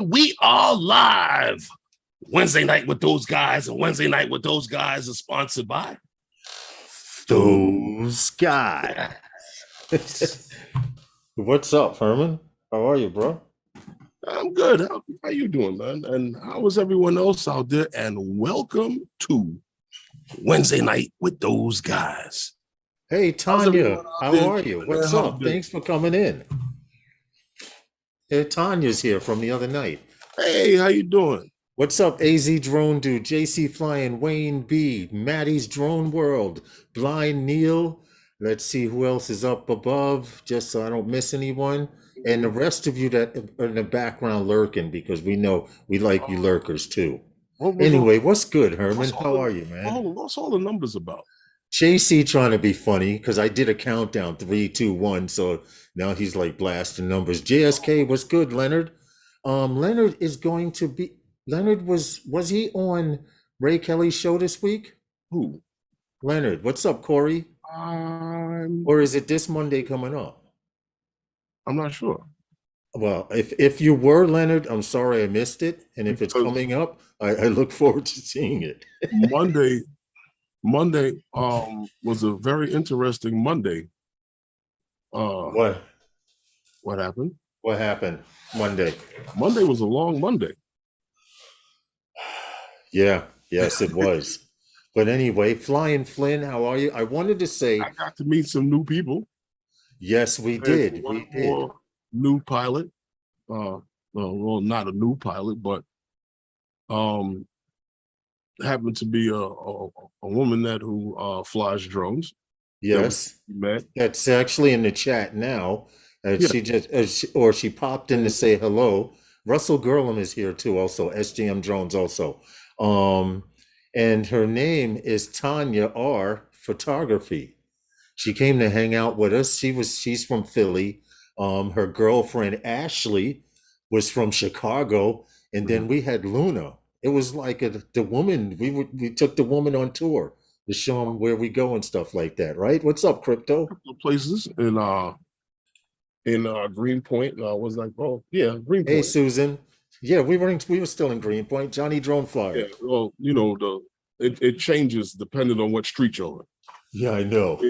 We are live. Wednesday night with those guys, and Wednesday night with those guys is sponsored by those guys. What's up, Herman? How are you, bro? I'm good. How you doing, man? And how is everyone else out there? And welcome to Wednesday night with those guys. Hey, Tanya, how are you? What's up? Thanks for coming in. Hey, Tanya's here from the other night. Hey, how you doing? What's up, AZ Drone Dude, JC Flying, Wayne B, Maddie's Drone World, Blind Neil. Let's see who else is up above, just so I don't miss anyone. And the rest of you that are in the background lurking, because we know we like you lurkers too. Anyway, what's good, Herman? How are you, man? What's all the numbers about? JC trying to be funny because I did a countdown 3, 2, 1. So now he's like blasting numbers. JSK, what's good, Leonard? Leonard is going to be. Leonard was he on Ray Kelly's show this week? Who? Leonard. What's up, Corey? Or is it this Monday coming up? I'm not sure. Well, if you were, Leonard, I'm sorry I missed it. And if it's coming up, I look forward to seeing it. Monday was a very interesting Monday. What happened? What happened Monday? Monday was a long Monday. Yeah, yes, it was. But anyway, Flying Flynn, how are you? I wanted to say I got to meet some new people. Yes, we did. We did. New pilot. Well, not a new pilot, but happened to be a woman who flies drones. Yes, that's actually in the chat now. She popped in to say hello. Russell Gurlem is here too, also SGM Drones also. And her name is Tanya R. Photography. She came to hang out with us. She's from Philly. Her girlfriend Ashley was from Chicago, and then we had Luna. It was like the woman. We took the woman on tour to show them where we go and stuff like that. Right? What's up, Crypto? Places in Greenpoint. I was like, oh yeah, Greenpoint. Hey, Susan. Yeah, we were still in Greenpoint. Johnny Drone Flyer. Yeah, well, it changes depending on what street you're on. Yeah, I know.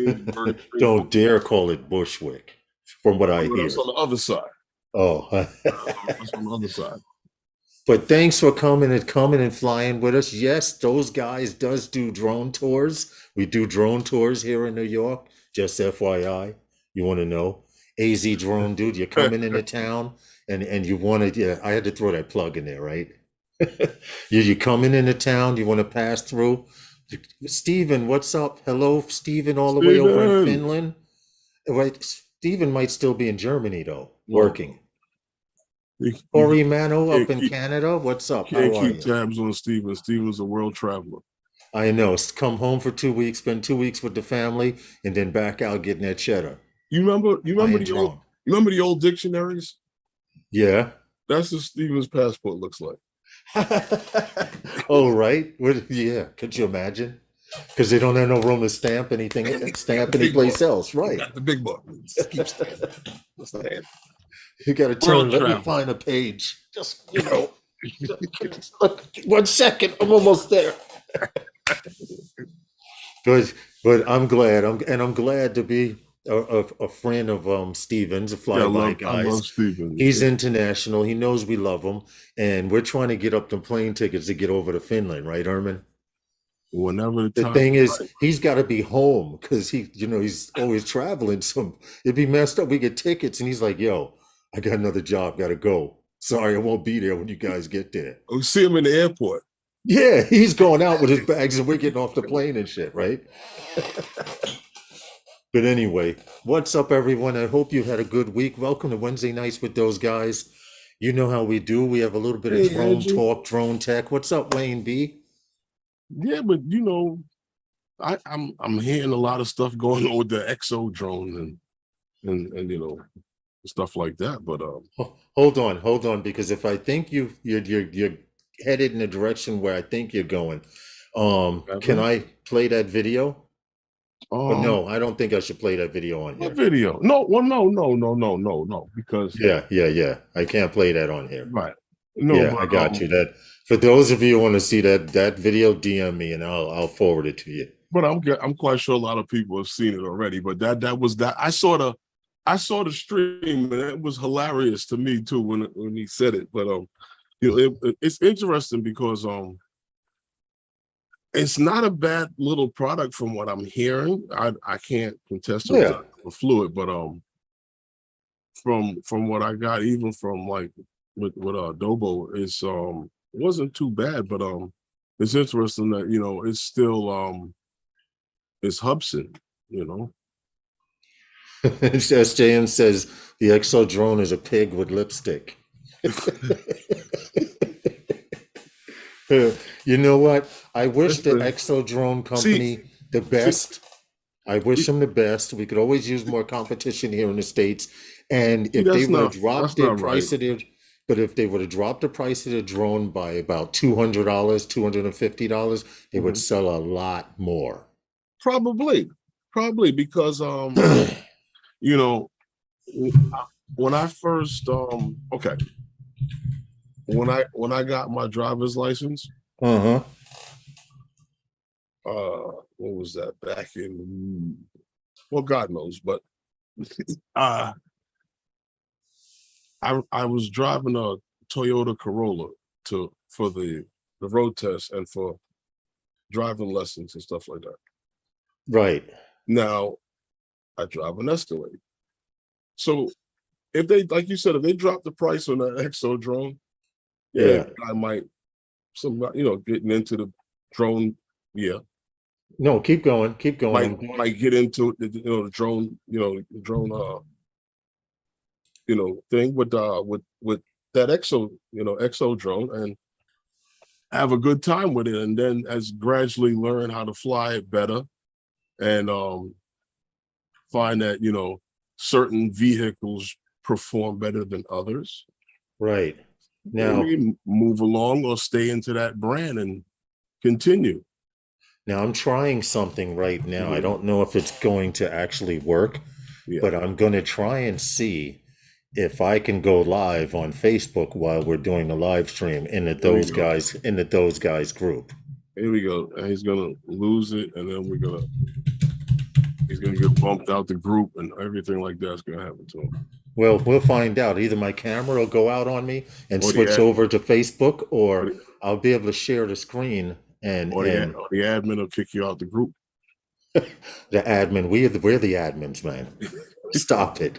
Don't dare call it Bushwick, from what I hear. It's on the other side. Oh, it's on the other side. But thanks for coming and flying with us. Yes, those guys do drone tours. We do drone tours here in New York. Just FYI, you want to know? AZ Drone Dude, you're coming into town. And you want to, I had to throw that plug in there, right? You're coming into town, you want to pass through. Steven, what's up? Hello, Steven, all the way over in Finland. Right, Steven might still be in Germany, though, working. Corey Mano up in Canada, what's up? Can't keep tabs on Steven. Steven's a world traveler. I know. Come home for 2 weeks, spend 2 weeks with the family, and then back out getting that cheddar. You remember the old dictionaries? Yeah. That's what Steven's passport looks like. Oh, right. Yeah. Could you imagine? Because they don't have no room to stamp anything, any place else. Right. Got the big book. Keep stamping. You got to turn. Let me find a page. Just, 1 second. I'm almost there. But I'm glad. I'm glad to be a friend of Steven's, a flyby guys. I love Steven. He's international. He knows we love him, and we're trying to get up the plane tickets to get over to Finland, right, Herman? Whenever the thing is, he's got to be home because he's always traveling. So it'd be messed up. We get tickets, and he's like, "Yo, I got another job. Got to go. Sorry, I won't be there when you guys get there." We see him in the airport. Yeah, he's going out with his bags, and we're getting off the plane and shit, right? But anyway, what's up, everyone? I hope you had a good week. Welcome to Wednesday Nights with those guys. You know how we do. We have a little bit of drone talk, drone tech. What's up, Wayne B? Yeah, but I'm hearing a lot of stuff going on with the XO drone and stuff like that. But hold on, because if I think you're headed in the direction where I think you're going, can I play that video? No, I don't think I should play that video on here. What video? No, well, no, because yeah. I can't play that on here. Right. No, Yeah, I but got you. That for those of you who want to see that video, DM me and I'll forward it to you. but I'm quite sure a lot of people have seen it already. But that was that. I saw the stream, and it was hilarious to me too when he said it. But it's interesting because it's not a bad little product from what I'm hearing. I can't contest it because Yeah. I never flew it, but from what I got, even from like with Adobo, it wasn't too bad, but it's interesting that it's still it's Hubson, you know. SJM says the Exo drone is a pig with lipstick. You know what? I wish the Listen, Exo drone see, company the see, best. I wish them the best. We could always use more competition here in the States. And if they that's would have not dropped that's their not right. price of their, but if they would have dropped the price of the drone by about $200, $250, they would Mhm. sell a lot more. Probably because you know, when I first okay, when I got my driver's license, Uh-huh. what was that back in, well, God knows, but uh I was driving a Toyota Corolla for the road test and for driving lessons and stuff like that. Right. Now I drive an Escalade. So if they, like you said, if they drop the price on that Exo drone, yeah, Yeah. I might, some getting into the drone, yeah, No, keep going. Keep going. might I'm doing. might get into the drone, thing with that Exo drone, and have a good time with it, and then as gradually learn how to fly it better, and find that certain vehicles perform better than others. Right. Now, Maybe move along or stay into that brand and continue. now I'm trying something right now. I Mhm. don't know if it's going to actually work, Yeah, but I'm going to try and see if I can go live on Facebook while we're doing the live stream there we go. in the those guys group. Here we go. And he's gonna lose it, and then he's gonna get bumped out the group, and everything like that's gonna happen to him. Well, we'll find out. Either my camera will go out on me and Or the switch ad, over to Facebook, or or the, I'll be able to share the screen and or the admin will kick you out the group. the admin. We're the admins, man. Stop it.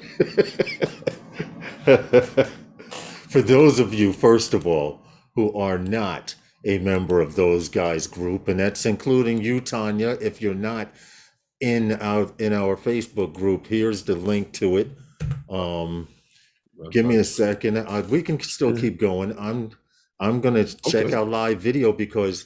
For those of you, first of all, who are not a member of those guys group, and that's including you, Tanya, if you're not in our Facebook group, here's the link to it. Um, That's give me not a second. We can still Mhm. keep going. I'm gonna check Okay. out live video because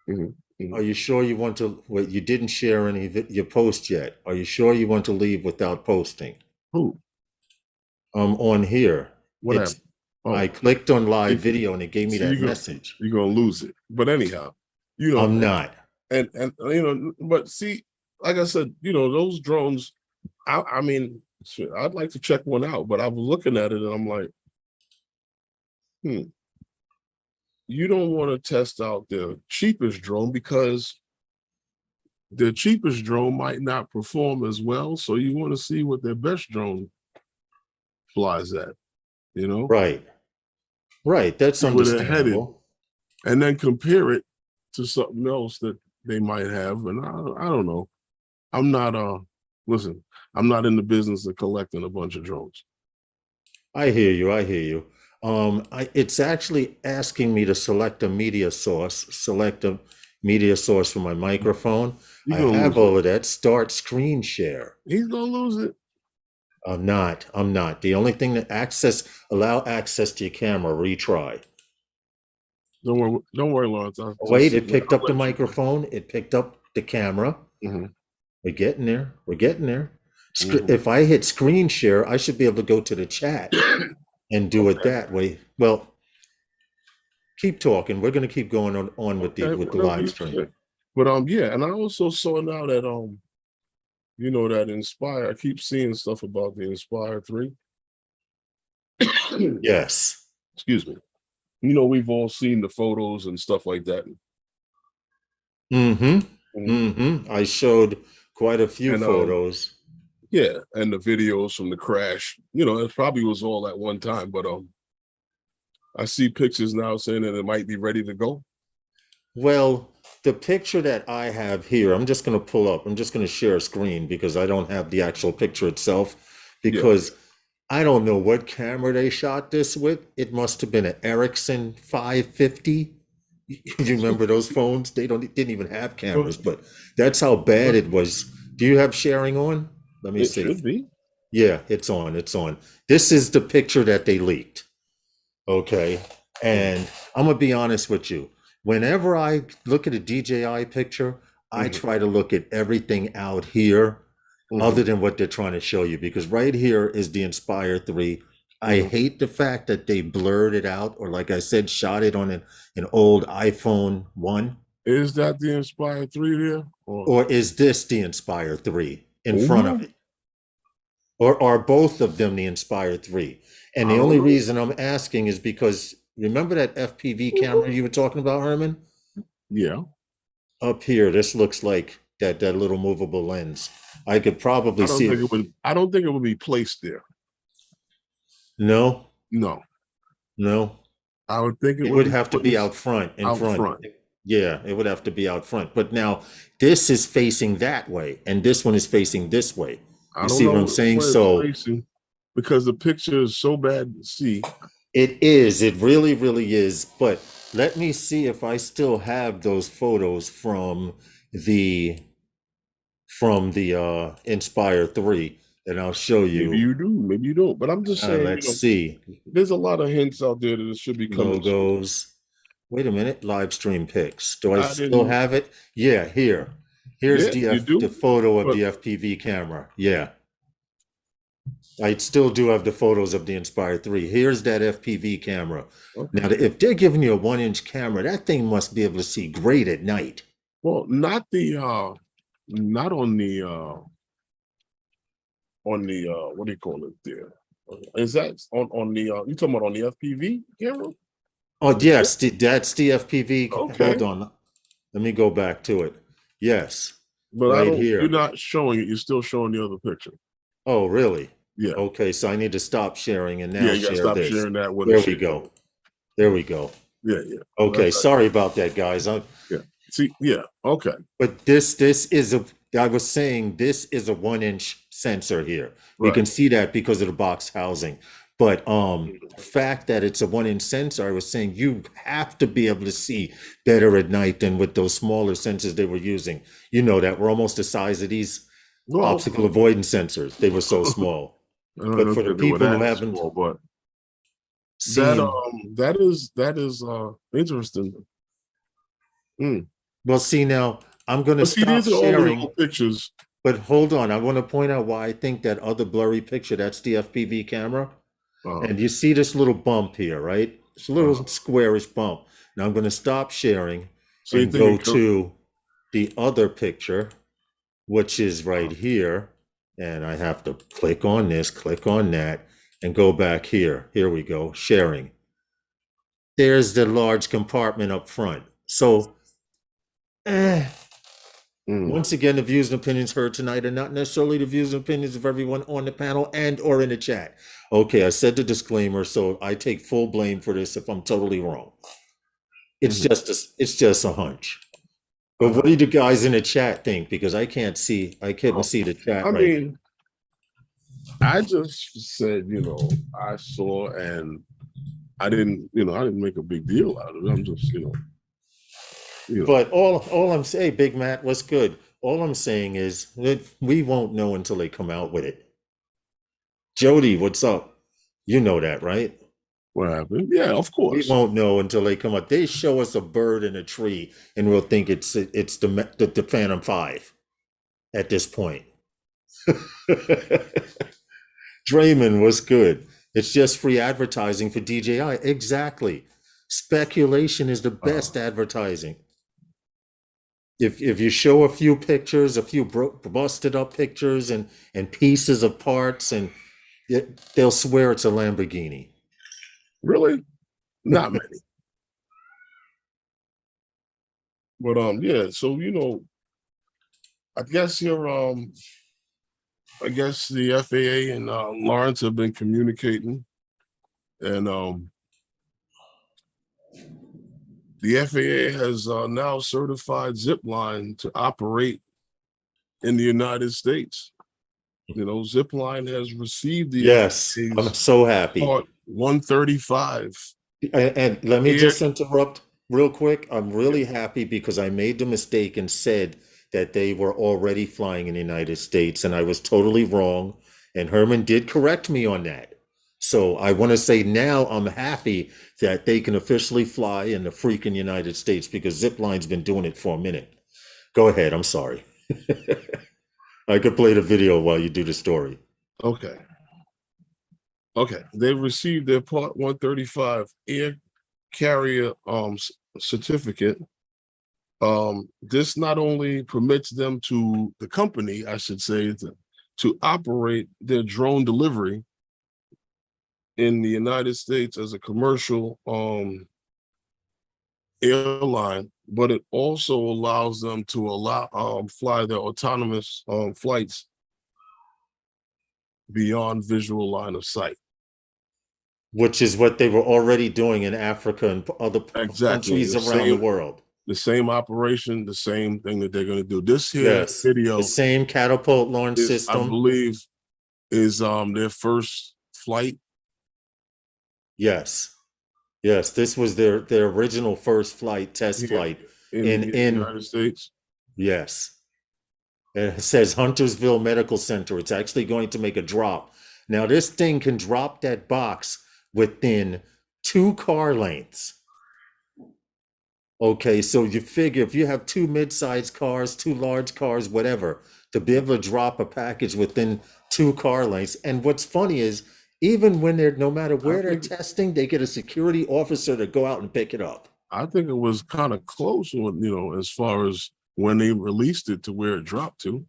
Mhm. Mhm. are you sure you want to? Wait, you didn't share any your post yet. Are you sure you want to leave without posting? Who? On here, What it's happened? I Oh, clicked on live see, video and it gave me see, that message. you're gonna lose it. But anyhow, you know, I'm not. but see, like I said, those drones. I mean, shit, I'd like to check one out, but I was looking at it and I'm like, hmm, you don't want to test out the cheapest drone because the cheapest drone might not perform as well. So you want to see what their best drone flies at, you know, Right. Right. That's see where they're headed, understandable. and then compare it to something else that they might have. And I don't know. I'm not listen, I'm not in the business of collecting a bunch of drones. I hear you. I hear you. It's actually asking me to select a media source for my microphone. You're I gonna have lose it. all of that. Start screen share. He's gonna lose it. I'm not. I'm not. The only thing that allow access to your camera, retry. Don't worry, Lawrence. I'll Wait, see. it picked I'll up the let you know. microphone. It picked up the camera. Mhm, We're getting there. We're getting there. mhm. If I hit screen share, I should be able to go to the chat and do it Okay. that way. Well, keep talking. We're going to keep going on with Okay. the Whatever live you stream. say. But yeah, and I also saw now that that Inspire. I keep seeing stuff about the Inspire 3. Yes. Excuse me. we've all seen the photos and stuff like that. Mm-hmm. Mhm. Mm-hmm. I showed quite a few And photos. yeah, and the videos from the crash. It probably was all at one time, but I see pictures now saying that it might be ready to go. Well, the picture that I have here, I'm just going to pull up. I'm just going to share a screen because I don't have the actual picture itself Yeah. because I don't know what camera they shot this with. It must have been an Ericsson 550. You remember those phones? They didn't even have Well, cameras, but that's how bad it was. Do you have sharing on? Let me it see. should be. Yeah, it's on. It's on. This is the picture that they leaked. Okay. And I'm gonna be honest with you. Whenever I look at a DJI picture, I Mm-hmm. try to look at everything out here Mm-hmm. other than what they're trying to show you, because right here is the Inspire 3. I Mm-hmm. hate the fact that they blurred it out, or like I said, shot it on an old iPhone 1. Is that the Inspire 3 there? Or is this the Inspire 3 in front of Oh, it? Or are both of them the Inspire 3? And I the don't only know. reason I'm asking is because remember that FPV camera you were talking about, Herman? Yeah. Up here, this looks like that little movable lens. I could probably see it. I don't think it would be placed there. No, No. no. I would think it It would would be have to be placed out front, in out front. front. Yeah, it would have to be out front. But now this is facing that way, and this one is facing this way. I You don't see what know I'm saying? where it's So facing because the picture is so bad to see. it is. It really, really is. But let me see if I still have those photos the from the Inspire 3, and I'll show Maybe you. you do, maybe you don't. But I'm just saying, Let's see. there's a lot of hints out there that it should be coming soon. Logos. Wait a minute. Live stream pics. Do I I still didn't. have it? Yeah, here. Here's Yeah, you the do. photo of But the FPV camera. Yeah. I still do have the photos of the Inspire 3. Here's that FPV camera. okay. Now, if they're giving you a 1-inch camera, that thing must be able to see great at night. Well, not on the what do you call it there? Is that on the you talking about on the FPV camera? Oh, yes, that's the FPV. Okay. Hold on. Let me go back to it. Yes, But right you're here. not showing it, you're still showing the other picture. Oh, really? Yeah. Okay, so I need to stop sharing and Yeah, now you gotta share stop this. sharing that with a There we share. go. There we go. Yeah, yeah. Okay, sorry about that, guys. Yeah. See, yeah, okay. But this is I was saying this is a 1-inch sensor here. We Right. can see that because of the box housing. But the fact that it's a 1-inch sensor, I was saying you have to be able to see better at night than with those smaller sensors they were using. You know that were almost the size of these Well, obstacle avoidance sensors. They were so small. I don't But know for the if they were people who that haven't small, but seen, that is interesting. Mm. well, see now, I'm going to But see, stop these are only sharing. old pictures. But hold on, I want to point out why I think that other blurry picture, that's the FPV camera. Uh, And you see this little bump here, right? It's a little squarish bump. Now I'm going to stop sharing so you and think go it could to the other picture, which is right uh, here. And I have to click on this, click on that, and go back here. Here we go, sharing. There's the large compartment up front. So, eh, mm. once again, the views and opinions heard tonight are not necessarily the views and opinions of everyone on the panel and or in the chat. Okay, I said the disclaimer, so I take full blame for this if I'm totally wrong. It's just a hunch. But what do the guys in the chat think? Because I couldn't see the chat I right. mean, I just said, I saw and I didn't make a big deal out of it. I'm just, But all I'm saying, Big Matt, what's good? All I'm saying is that we won't know until they come out with it. Jody, what's up? You know that, right? what happened? Yeah, of We course. won't know until they come up. They show us a bird in a tree, and we'll think it's the Phantom 5 at this point. Draymond was good. It's just free advertising for DJI. Exactly. Speculation is the best advertising. If you show a few pictures, a few busted up pictures and pieces of parts, and they'll swear it's a Lamborghini. Really? Not many. But yeah, so I guess I guess the FAA and Lawrence have been communicating, and the FAA has now certified Zipline to operate in the United States. Zipline has received the Yes, I'm FAA's so happy. Part 135. And let me Air, just interrupt real quick. I'm yeah, really happy because I made the mistake and said that they were already flying in the United States, and I was totally wrong. And Herman did correct me on that. So I want to say now I'm happy that they can officially fly in the freaking United States because Zipline's been doing it for a minute. Go ahead. I'm sorry. I could play the video while you do the story. okay. Okay. They've received their Part 135 air carrier certificate. This not only permits them to the company, I should say, to operate their drone delivery in the United States as a commercial airline, but it also allows them to fly their autonomous flights beyond visual line of sight. Which is what they were already doing in Africa and other Exactly. countries around the world. The same operation, the same thing that they're going to do. This here Yes, the video same catapult launch is, I system. believe, is their first flight. Yes, yes, this was their original first flight, test flight in the United States. Yes. And it says Huntersville Medical Center. It's actually going to make a drop. Now, this thing can drop that box within 2 car lengths. Okay, so you figure if you have 2 mid-sized cars, 2 large cars, whatever, to be able to drop a package within 2 car lengths. And what's funny is, even when they're, no matter where they're testing, they get a security officer to go out and pick it up. I think it was kind of close when, as far as when they released it to where it dropped to.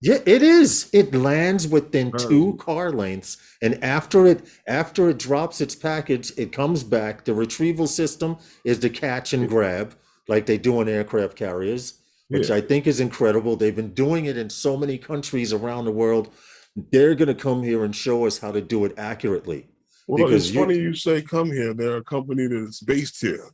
Yeah, it is. It lands within 2 car lengths, and after it drops its package, it comes back. The retrieval system is the catch and grab, like they do in aircraft carriers, which I think is incredible. They've been doing it in so many countries around the world. They're going to come here and show us how to do it accurately. Well, because it's funny you say come here. They're a company that's based here.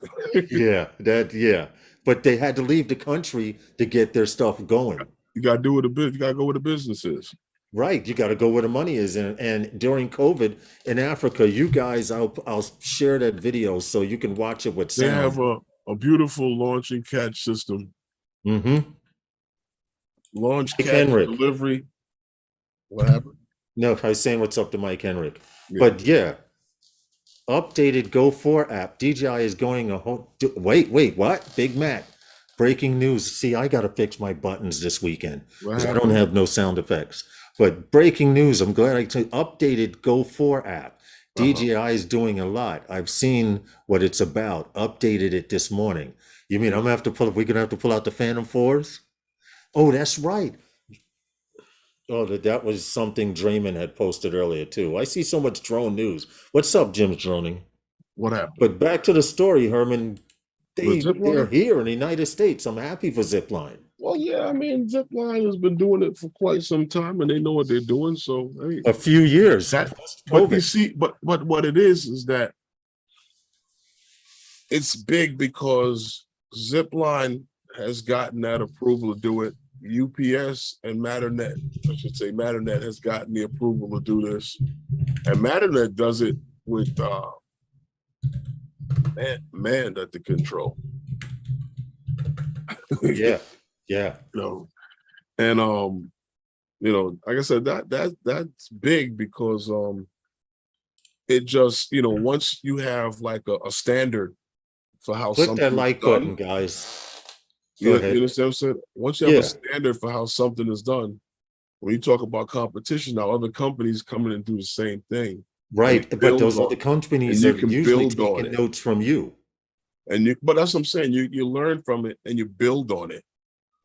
yeah. But they had to leave the country to get their stuff going. You got to do what you got to go where the business is. Right. You got to go where the money is. And during COVID in Africa, you guys, I'll share that video so you can watch it with sound. They have a beautiful launch and catch system. Mm-hmm. Launch, catch, delivery. What happened? No, I was saying what's up to Mike Henrik. Yeah. But yeah, updated Go 4 app. DJI is going a whole... Wait, what? Big Mac. Breaking news. See, I got to fix my buttons this weekend because I don't have no sound effects. But breaking news, I'm glad I updated Go 4 app. DJI is doing a lot. I've seen what it's about. Updated it this morning. You mean we're going to have to pull out the Phantom 4s? Oh, that's right. Oh, that was something Draymond had posted earlier too. I see so much drone news. What's up, Jim's droning? What happened? But back to the story, Herman. They're here in the United States. I'm happy for Zipline. Well, yeah, I mean, Zipline has been doing it for quite some time, and they know what they're doing. So a few years. But you see, but what it is that it's big because Zipline has gotten that approval to do it. UPS and Matternet, I should say, Matternet has gotten the approval to do this, and Matternet does it with man at the control. Yeah. And like I said, that's big because it just once you have like a standard for how click that like button, guys. You understand what I'm saying? Once you have a standard for how something is done, when you talk about competition, now other companies come in and do the same thing. Right, but those other companies are usually taking notes from you. But that's what I'm saying. You learn from it and you build on it,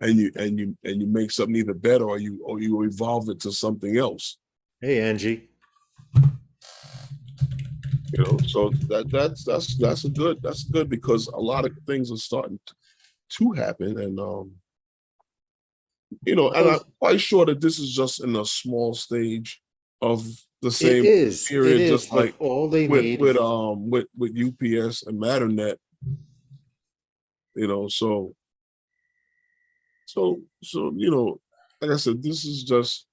and you make something either better or you evolve it to something else. Hey, Angie. So that's good because a lot of things are starting to happen. And and I'm Those- quite sure that this is just in a small stage of the It same is, it period, is, just but like all they with need, with UPS and Matternet, so like I said, this is just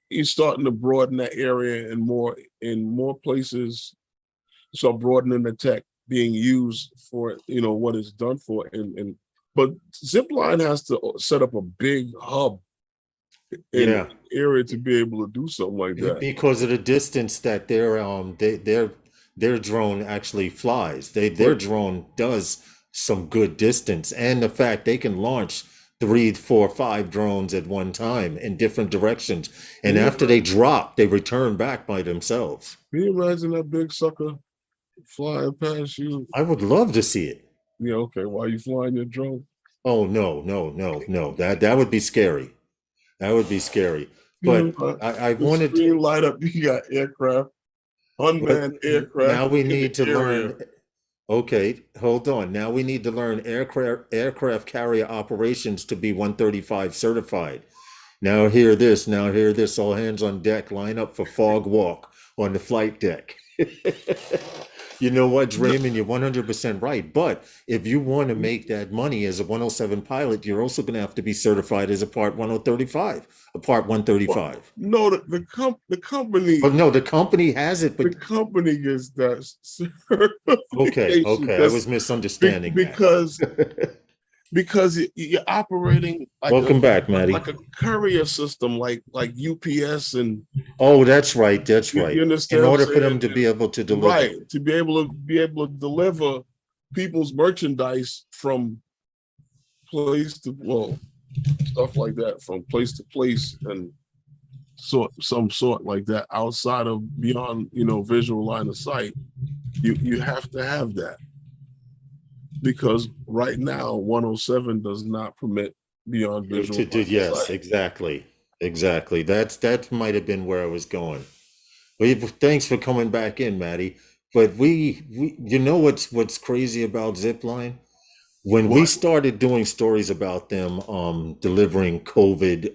he's starting to broaden that area and more places. So broadening the tech being used for what it's done for, and but Zipline has to set up a big hub in yeah, the area to be able to do something like that. because of the distance that their drone actually flies. Their But drone does some good distance, and the fact they can launch three, four, five drones at one time in different directions, can and you after they drop, they return back by themselves. imagine that big sucker flying past you? I would love to see it. Yeah, okay. While you flying your drone, Oh no, no, no, no. That would be scary. That would be scary. you But know, I the wanted, screen light up. You got aircraft, but unmanned aircraft now we in the need to area. learn. Okay, hold on. Now we need to learn aircraft carrier operations to be 135 certified. Now hear this. Now hear this. All hands on deck. Line up for fog walk on the flight deck. You know what, Draymond? You're 100% right. But if you want to make that money as a 107 pilot, you're also going to have to be certified as a Part 1035, a Part Well, 135. no, the Oh company no, the company has it, the but company gets that okay, certification okay. I was misunderstanding that. because you're operating like a Welcome back, Maddie. courier system, like UPS, and Oh, that's right. That's you right. In understand what I'm order for them saying? to be able to deliver. Right, to be able to deliver people's merchandise from place to stuff like that, from place to place, and some sort like that, outside of beyond visual line of sight. You have to have that, because right now 107 does not permit beyond visual line of Yes, sight. exactly. Exactly. That might have been where I was going. Well, thanks for coming back in, Maddie. But we you know what's crazy about Zipline? When we What? started doing stories about them delivering COVID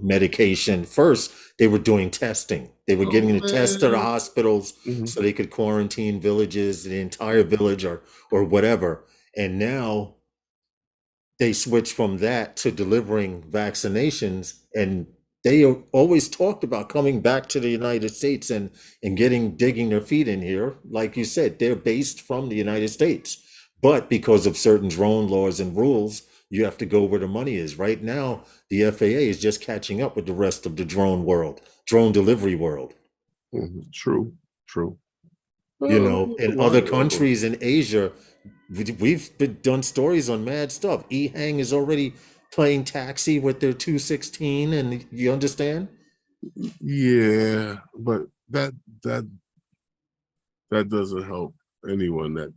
medication, first they were doing testing. They were Oh getting the test to the man. hospitals Mhm. so they could quarantine villages, the entire village or whatever. And now they switched from that to delivering vaccinations, and they always talked about coming back to the United States and digging their feet in here. Like you said, they're based from the United States, but because of certain drone laws and rules, you have to go where the money is. Right now the FAA is just catching up with the rest of the drone delivery world. Mhm. True. In other countries in Asia, we've been done stories on mad stuff. Ehang is already playing taxi with their 216, and you understand? Yeah, but that that doesn't help anyone. That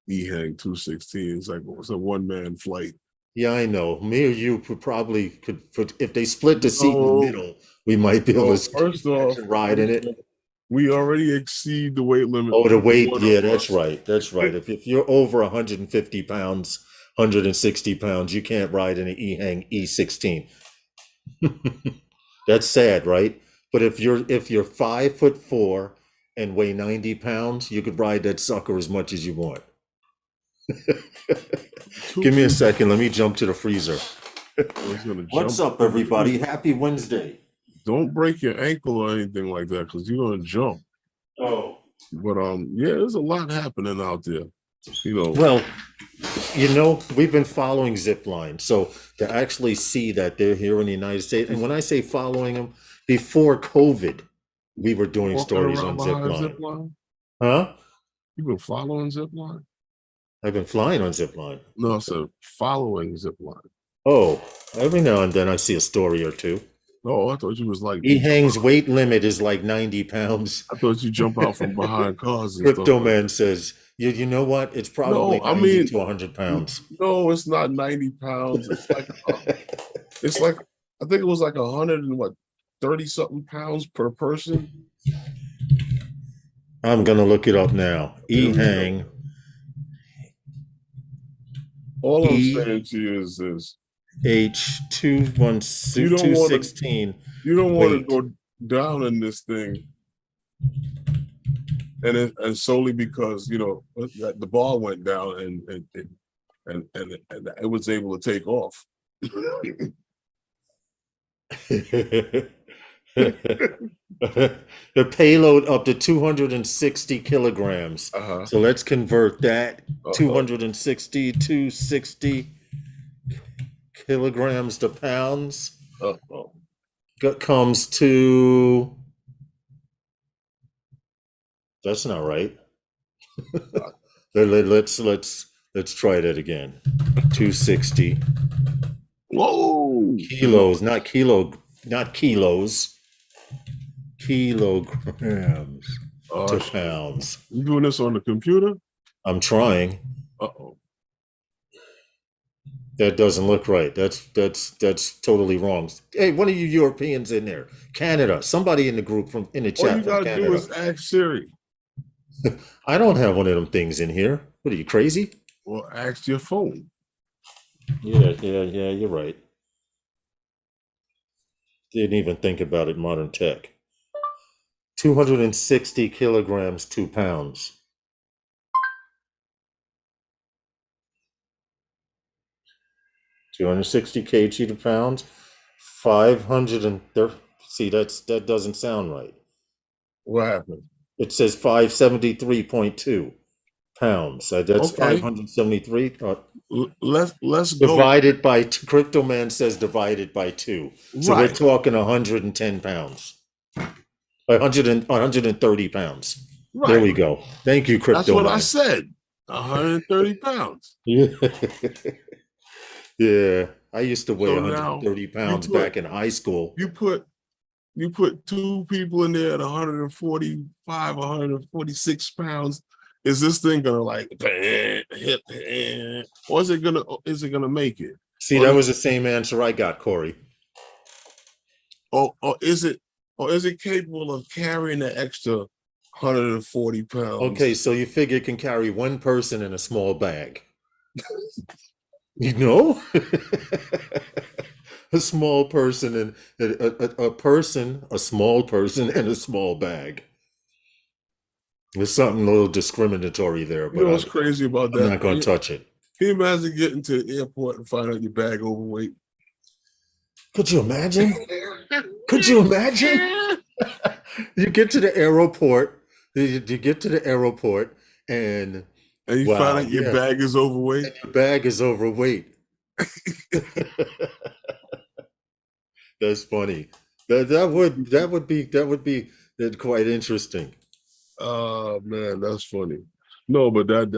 EHang 216 is like it's a one-man flight. Yeah, I know. Me or you if they split the seat in the No, middle, we might be able no. to First catch off, a ride in it. we already exceed the weight limit Oh, for the weight, one yeah, of that's us. right. That's right. If you're over 150 pounds, 160 pounds, you can't ride in an Ehang E16. That's sad, right? But if you're 5'4" and weigh 90 pounds, you could ride that sucker as much as you want. Two Give me a six second. Let me jump to the freezer. is gonna What's jump up, in the everybody? freezer. Happy Wednesday. Don't break your ankle or anything like that, because you're gonna jump. Oh, But yeah, there's a lot happening out there. You know, well, we've been following Zipline. So to actually see that they're here in the United States, and when I say following them, before COVID, we were doing walking stories around on behind Zipline. Zipline. Huh? You've been following Zipline? I've been flying on Zipline. No, I said following Zipline. Oh, every now and then I see a story or two. Oh, I thought you was like you jump Ehang's weight limit is like 90 pounds. I thought you jump out from behind cars and stuff Crypto like Man that. says, you know what? It's No, probably I 90 mean, to 100 pounds. no, it's not 90 pounds. It's like I think it was like 100 and what 30 something pounds per person. I'm going to look it up now. Here we go. Ehang All I'm saying to you is this: you don't want to. 216 You don't want to weight. go down in this thing, and solely because the ball went down and it was able to take off. The payload up to 260 kilograms. Uh-huh. So let's convert that. Uh-oh. 260 kilograms to pounds. Uh-oh. Comes to, that's not right. Let's try that again. 260 Whoa. kilos, not kilos. Kilograms to pounds. You doing this on the computer? I'm trying. Uh-oh. That doesn't look right. That's totally wrong. Hey, one of you Europeans in there, Canada, somebody in the group in the chat All you from gotta Canada. do is ask Siri. I don't have one of them things in here. What are you, crazy? Well, ask your phone. Yeah, you're right. Didn't even think about it, modern tech. 260 kilograms, 2 pounds. 260 kg to pounds. 530. See, that doesn't sound right. What happened? It says 573.2 pounds. That's Okay. 573. Let's go. Divided by Crypto Man says divided by 2. So Right. we're talking 110 pounds. 130 pounds. Right. There we go. Thank you, Crypto That's what Man. I said. 130 pounds. Yeah. Yeah. I used to weigh So 130 pounds back in high school. You put 2 people in there at 145, 146 pounds. Is this thing gonna like hit, or is it gonna make it? See, that was the same answer I got, Corey. Or is it capable of carrying an extra 140 pounds? Okay, so you figure it can carry one person in a small bag. You know? A small person and a small person in a small bag. There's something a little discriminatory there, but You know what's crazy about that? I'm not going to touch it. Can you imagine getting to the airport and find out your bag overweight? Could you imagine? Could you imagine? You get to the airport. You get to the airport and you find out your bag is overweight. And your bag is overweight. That's funny. That would be quite interesting. Oh man, that's funny. No, but that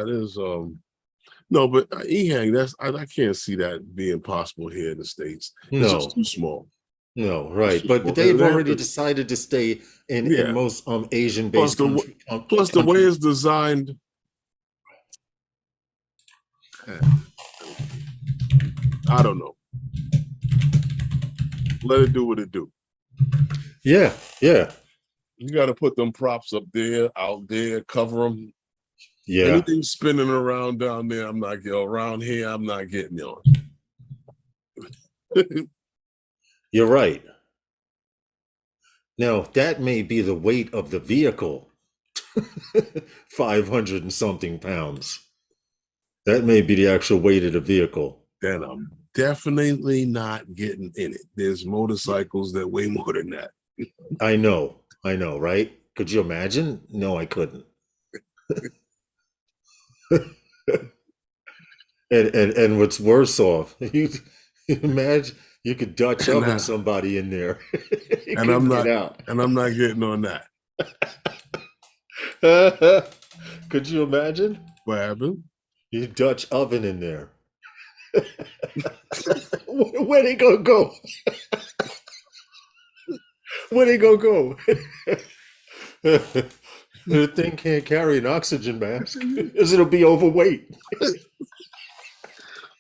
is no, but EHang, I can't see that being possible here in the States. It's just too small. No, right. But they've already decided to stay in most Asian-based countries. Plus the way it's designed. I don't know. Let it do what it do. Yeah. You got to put them props up there, out there, cover them. Yeah. Anything spinning around down there, I'm not getting around here. I'm not getting on. You're right. Now, that may be the weight of the vehicle. 500 and something pounds. That may be the actual weight of the vehicle. Then I'm definitely not getting in it. There's motorcycles that weigh more than that. I know, right? Could you imagine? No, I couldn't. and what's worse off, you imagine you could Dutch oven somebody in there. And I'm not getting on that. Could you imagine? What happened? You Dutch oven in there. Where they gonna go? Where they gonna go? The thing can't carry an oxygen mask, because it'll be overweight.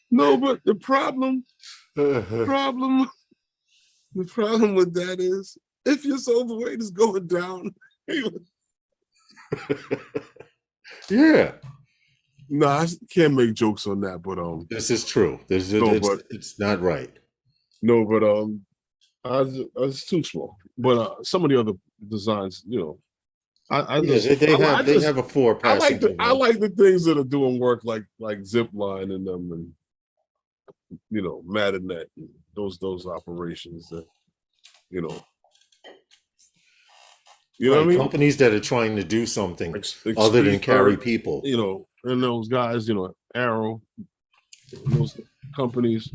No, but the problem with that is, if your overweight is going down. Yeah. No, I can't make jokes on that, but This is true. no, but It's not right. no, but I was too small. But some of the other designs, Yeah, I they just have a four passenger I one. like the things that are doing work like zip line and them and Madinet and those operations that you know what I Right, mean? companies that are trying to do something other than Extreme carry Earth, people. and those guys, Arrow, and those companies.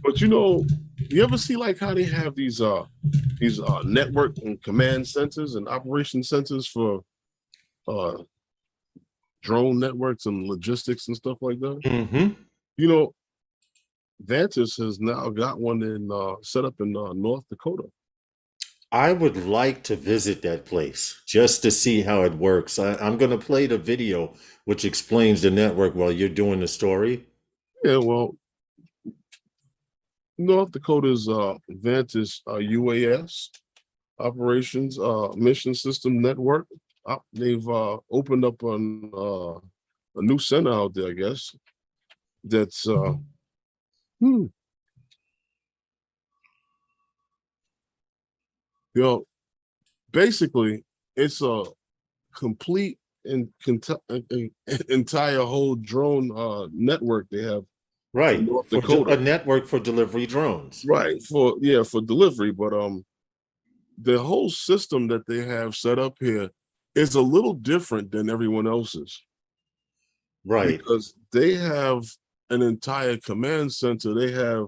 But you ever see like how they have these network and command centers and operation centers for uh drone networks and logistics and stuff like that? Hmm. You know, Vantis has now got one in set up in North Dakota. I would like to visit that place just to see how it works. I'm going to play the video which explains the network while you're doing the story. Yeah, well, North Dakota's Vantis UAS operations mission system network. They've opened up a new center out there, I guess. That's hmm, you know, basically it's a complete and entire whole drone network they have in Right, North for Dakota. a network for delivery drones. Right, for delivery, but the whole system that they have set up here is a little different than everyone else's Right, because they have an entire command center. They have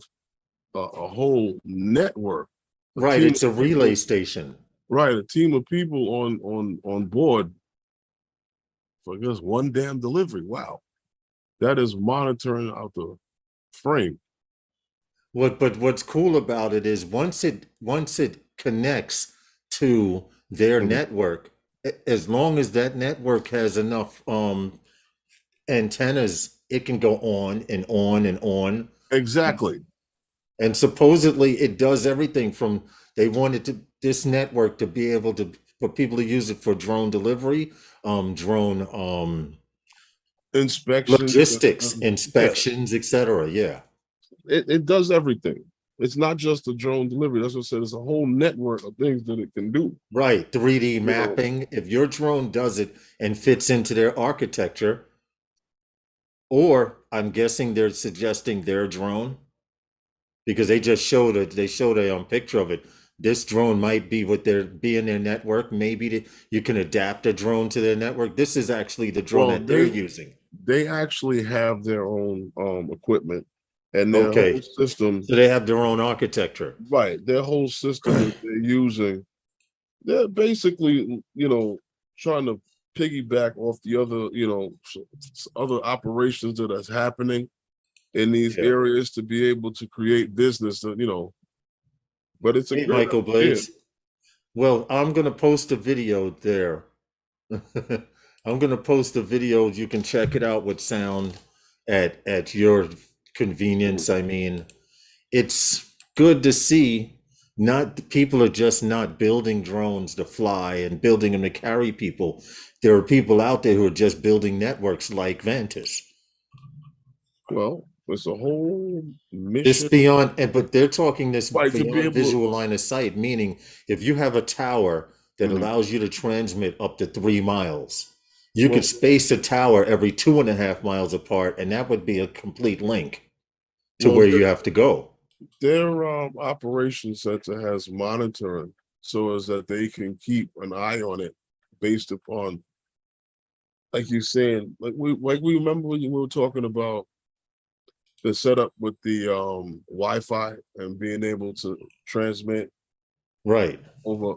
a whole network, a right. team It's a of relay people, station. right? A team of people on board for just one damn delivery. Wow, that is monitoring out the frame. But what's cool about it is once it connects to their Mhm. network, as long as that network has enough antennas, it can go on and on and on. Exactly. And supposedly it does everything from they wanted to this network to be able to for people to use it for drone delivery, drone Inspections. logistics, Yeah, inspections, etc. Yeah. it does everything. It's not just a drone delivery. That's what I said. It's a whole network of things that it can do. Right. 3D You know, mapping. If your drone does it and fits into their architecture, or I'm guessing they're suggesting their drone because they showed a picture of it. This drone might be what they're be in their network. Maybe you can adapt a drone to their network. This is actually the drone well, that they're using. they actually have their own equipment and their whole Okay. system. So they have their own architecture. Right, their whole system that they're using. They're basically, trying to piggyback off the other, other operations that is happening in these Yeah. areas to be able to create business. But it's a Hey, great Michael idea. Blaze. Well, I'm gonna post a video there. I'm gonna post a video. You can check it out with sound at your convenience. I mean, it's good to see not people are just not building drones to fly and building them to carry people. There are people out there who are just building networks like Ventus. Well, it's a whole This mission, beyond, and but they're talking this right? To be beyond able to, visual line of sight, meaning if you have a tower that Mhm. allows you to transmit up to 3 miles, you could Well, space a tower every 2.5 miles apart, and that would be a complete link to well, where you have to go. their operation center has monitoring so as that they can keep an eye on it based upon, like you're saying, like we remember when we were talking about the setup with the Wi-Fi and being able to transmit Right. over.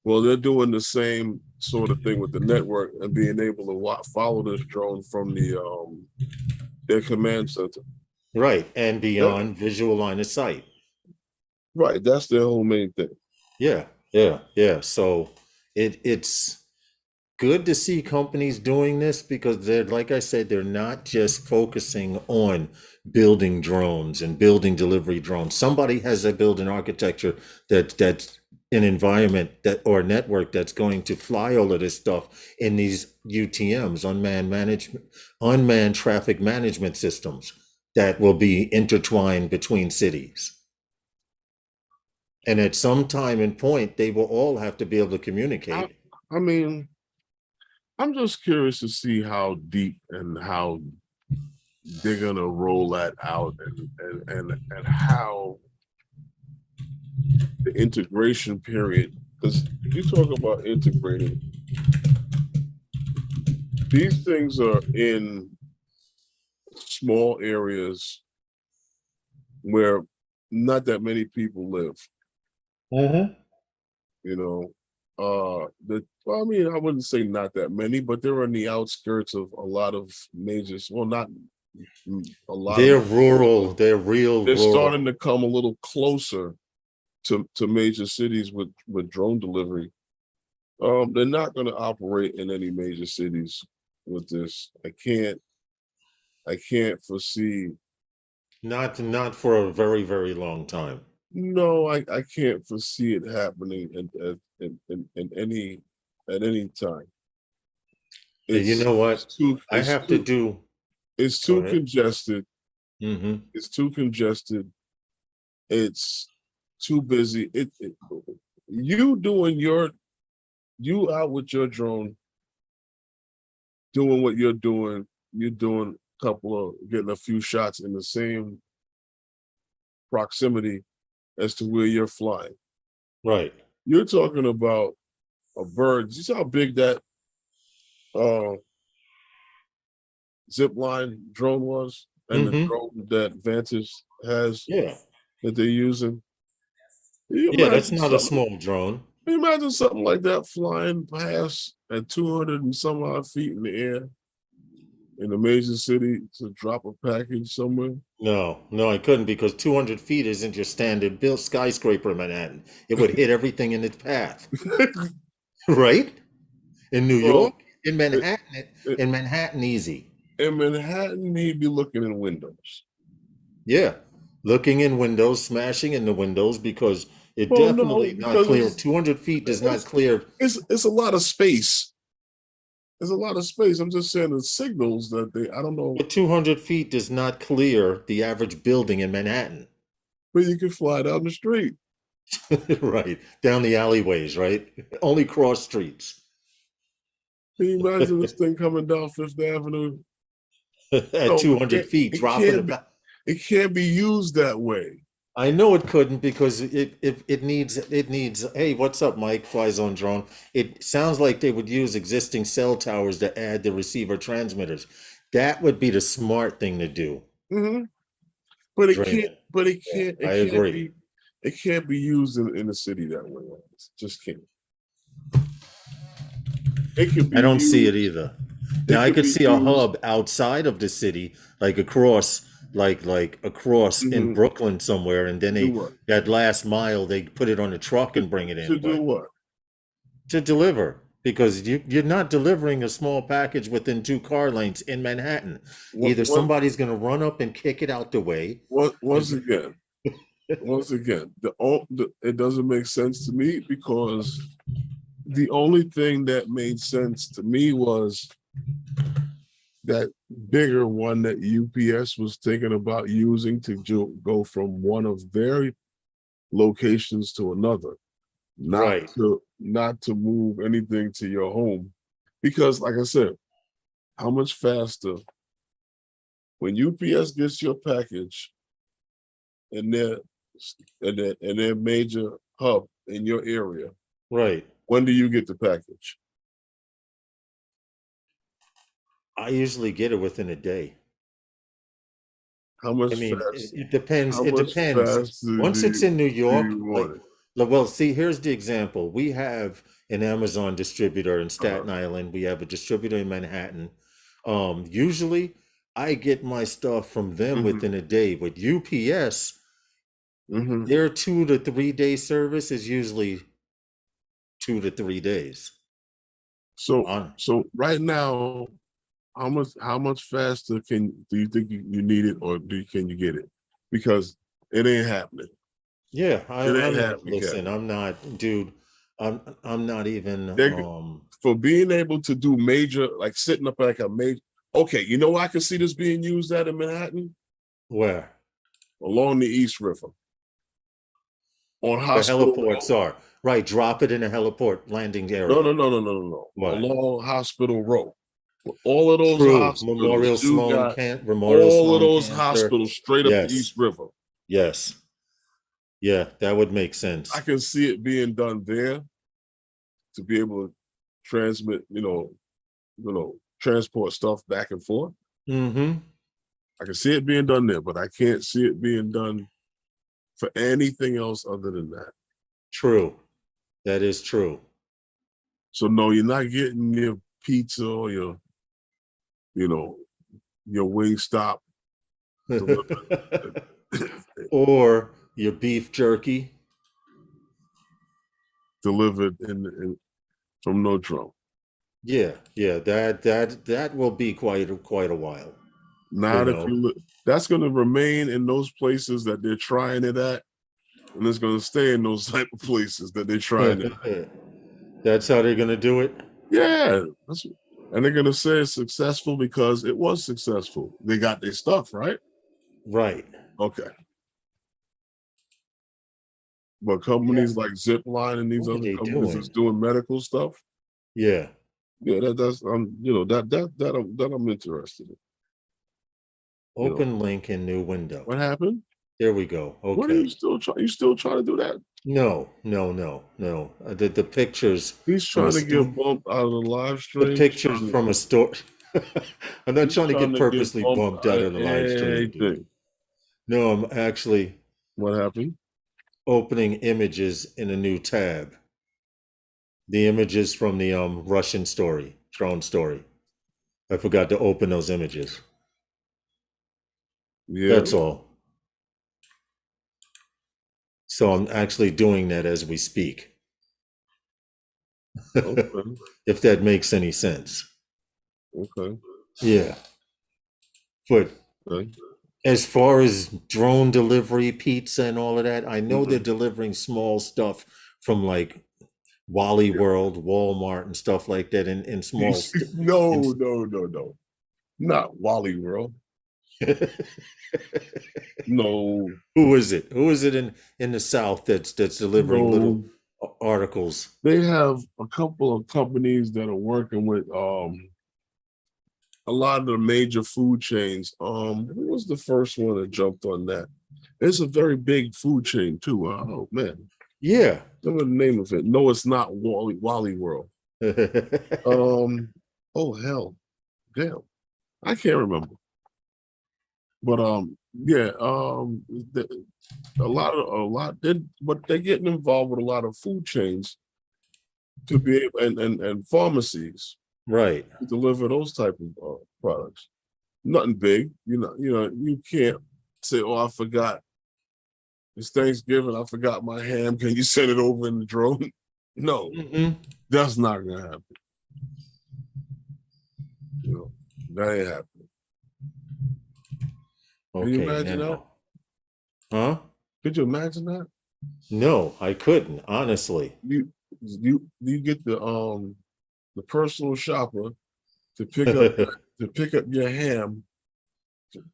Well, they're doing the same sort of thing with the network and being able to follow this drone from their command center. Right. And Yeah, beyond visual line of sight. right. That's their whole main thing. Yeah. Yeah. Yeah. So it's good to see companies doing this because they're, like I said, they're not just focusing on building drones and building delivery drones. Somebody has to build an architecture that an environment that or network that's going to fly all of this stuff in these UTMs, unmanned traffic management systems that will be intertwined between cities. And at some time and point, they will all have to be able to I, communicate. I mean, I'm just curious to see how deep and how they're gonna roll that out, and how the integration period. Because if you talk about integrating, these things are in small areas where not that many people live. Mm-hmm. You know, well, I mean, I wouldn't say not that many, but they're on the outskirts of a lot of major. Well, not a lot of. They're rural. They're real They're starting rural. to come a little closer to major cities with drone delivery. They're not going to operate in any major cities with this. I can't foresee. Not for a very, very long time. No, I can't foresee it happening in any at any time. And you It's know it's what? too I it's have to too do. it's Go too ahead. congested. Mm-hmm. It's too congested. It's too busy. You doing you out with your drone, doing what you're doing getting a few shots in the same proximity as to where you're flying. Right. You're talking about a bird. You see how big that uh zip line drone was, and the Mm-hmm. drone that Vantage has Yeah. that they're using. Can you Yeah, that's imagine not a something? small drone. Can you imagine something like that flying past at 200 and some odd feet in the air in a major city to drop a package somewhere? No, no, I couldn't because 200 feet isn't your standard built skyscraper in Manhattan. It would hit everything in its path, right? In New Well, York, in it, Manhattan, it, in Manhattan, easy. in Manhattan, he'd be looking in windows. Yeah, looking in windows, smashing in the windows because it Well, no, definitely not because clear. 200 feet does not it's clear. it's a lot of space. There's a lot of space. I'm just saying the signals that I don't know, But 200 feet does not clear the average building in Manhattan. but you can fly down the street. Right, down the alleyways, right? Only cross streets. Can you imagine this thing coming down Fifth Avenue? At No, 200 feet, it dropping can't it be. back. It can't be used that way. I know it couldn't because it needs. Hey, what's up, Mike? Fly Zone drone. It sounds like they would use existing cell towers to add the receiver transmitters. That would be the smart thing to do. Hmm. But it Drain can't. it. But it Yeah, can't. I It can't agree. be. It can't be used in the city that way. It just can't. It could I be don't see it used. either. Now It I could could be see a used. hub outside of the city, like across, like across in Mhm. Brooklyn somewhere, and then To do they what? that last mile they put it on a truck To, and bring it to in. do But what? to deliver, because you're not delivering a small package within 2 car lengths in Manhattan. What? Either somebody's going to run up and kick it out the way. What? Once And again. Once again. It doesn't make sense to me because the only thing that made sense to me was that bigger one that UPS was thinking about using to go from one of their locations to another, not right, to move anything to your home, because like I said, how much faster when UPS gets your package in their major hub in your area, right. when do you get the package? I usually get it within a day. How I much mean, fast? it depends. How It much depends. faster Once it's in New do York, you like, want it? well, see, here's the example. We have an Amazon distributor in Uh-huh. Staten Island. We have a distributor in Manhattan. Usually, I get my stuff from them Hmm. within a day. With UPS, Hmm. their 2 to 3 day service is usually 2 to 3 days. So On so right now, how much faster do you think you need it, or can you get it? Because it ain't happening. Yeah, It ain't I'm not, happening yet. listen, I'm not, dude, I'm not even, They for being able to do major, like setting up like a major. Okay, you know where I can see this being used at in Manhattan where along the East River on the Hospital heliports Road. are. Right, drop it in a heliport landing No, area. no, no, no, no, no, no. What? Along Hospital Road. All of those True. hospitals, you got Memorial all of Sloan those Cancer. hospitals straight up the Yes. East River. Yes. Yeah, that would make I sense. can see it being done there to be able to transmit, transport stuff back and forth. Mm-hmm. I can see it being done there, but I can't see it being done for anything else other than that. True. That is true. So no, you're not getting your pizza or you know, your wing stop delivered Or your beef jerky. delivered in from no drum. Yeah, yeah, that will be quite a while, you Not if know. you look. That's going to remain in those places that they're trying it at, and it's going to stay in those type of places that they're trying it. That's how they're gonna do it. Yeah, and they're going to say it's successful because it was successful. They got their stuff right. Right. Okay, but Yeah. companies like Zipline and these What are other they companies that's doing? doing medical stuff, Yeah. yeah, that's that I'm interested in. Open link in new window. What happened? There we go. What are you Okay. still trying? You still trying to do that? No, no, no, no. The pictures He's from a trying to get bumped out of the live the stream. pictures from a store. I'm not He's trying to trying get to get purposely bumped bumped out out of of the live stream, dude. anything. No, I'm actually What happened? opening images in a new tab. The images from the Russian story, drone story. I forgot to open those images. Yeah. That's all. So I'm actually doing that as we speak, Okay. if that makes any sense. Okay. Yeah. But Okay. as far as drone delivery, pizza, and all of that, I know they're Mhm. delivering small stuff from like Wally Yeah. World, Walmart, and stuff like that in small. In, No, no, no, no. Not Wally World. No, who is it? Who is it in the South that's delivering little no. articles? They have a couple of companies that are working with a lot of the major food chains. Who was the first one that jumped on that? It's a very big food chain too. Oh man, Yeah. remember the name of it? No, it's not Wally World. Um, oh hell, damn, I can't remember. But yeah, but they're getting involved with a lot of food chains to be able and pharmacies Right. to deliver those type of products. Nothing big, you can't say, "Oh, I forgot it's Thanksgiving. I forgot my ham. Can you send it over in the drone?" No, Hmm. that's not gonna happen. You know, that ain't happening. Can you Okay. imagine that? Now, huh? Could you imagine that? No, I couldn't, honestly. You get the personal shopper to pick up your ham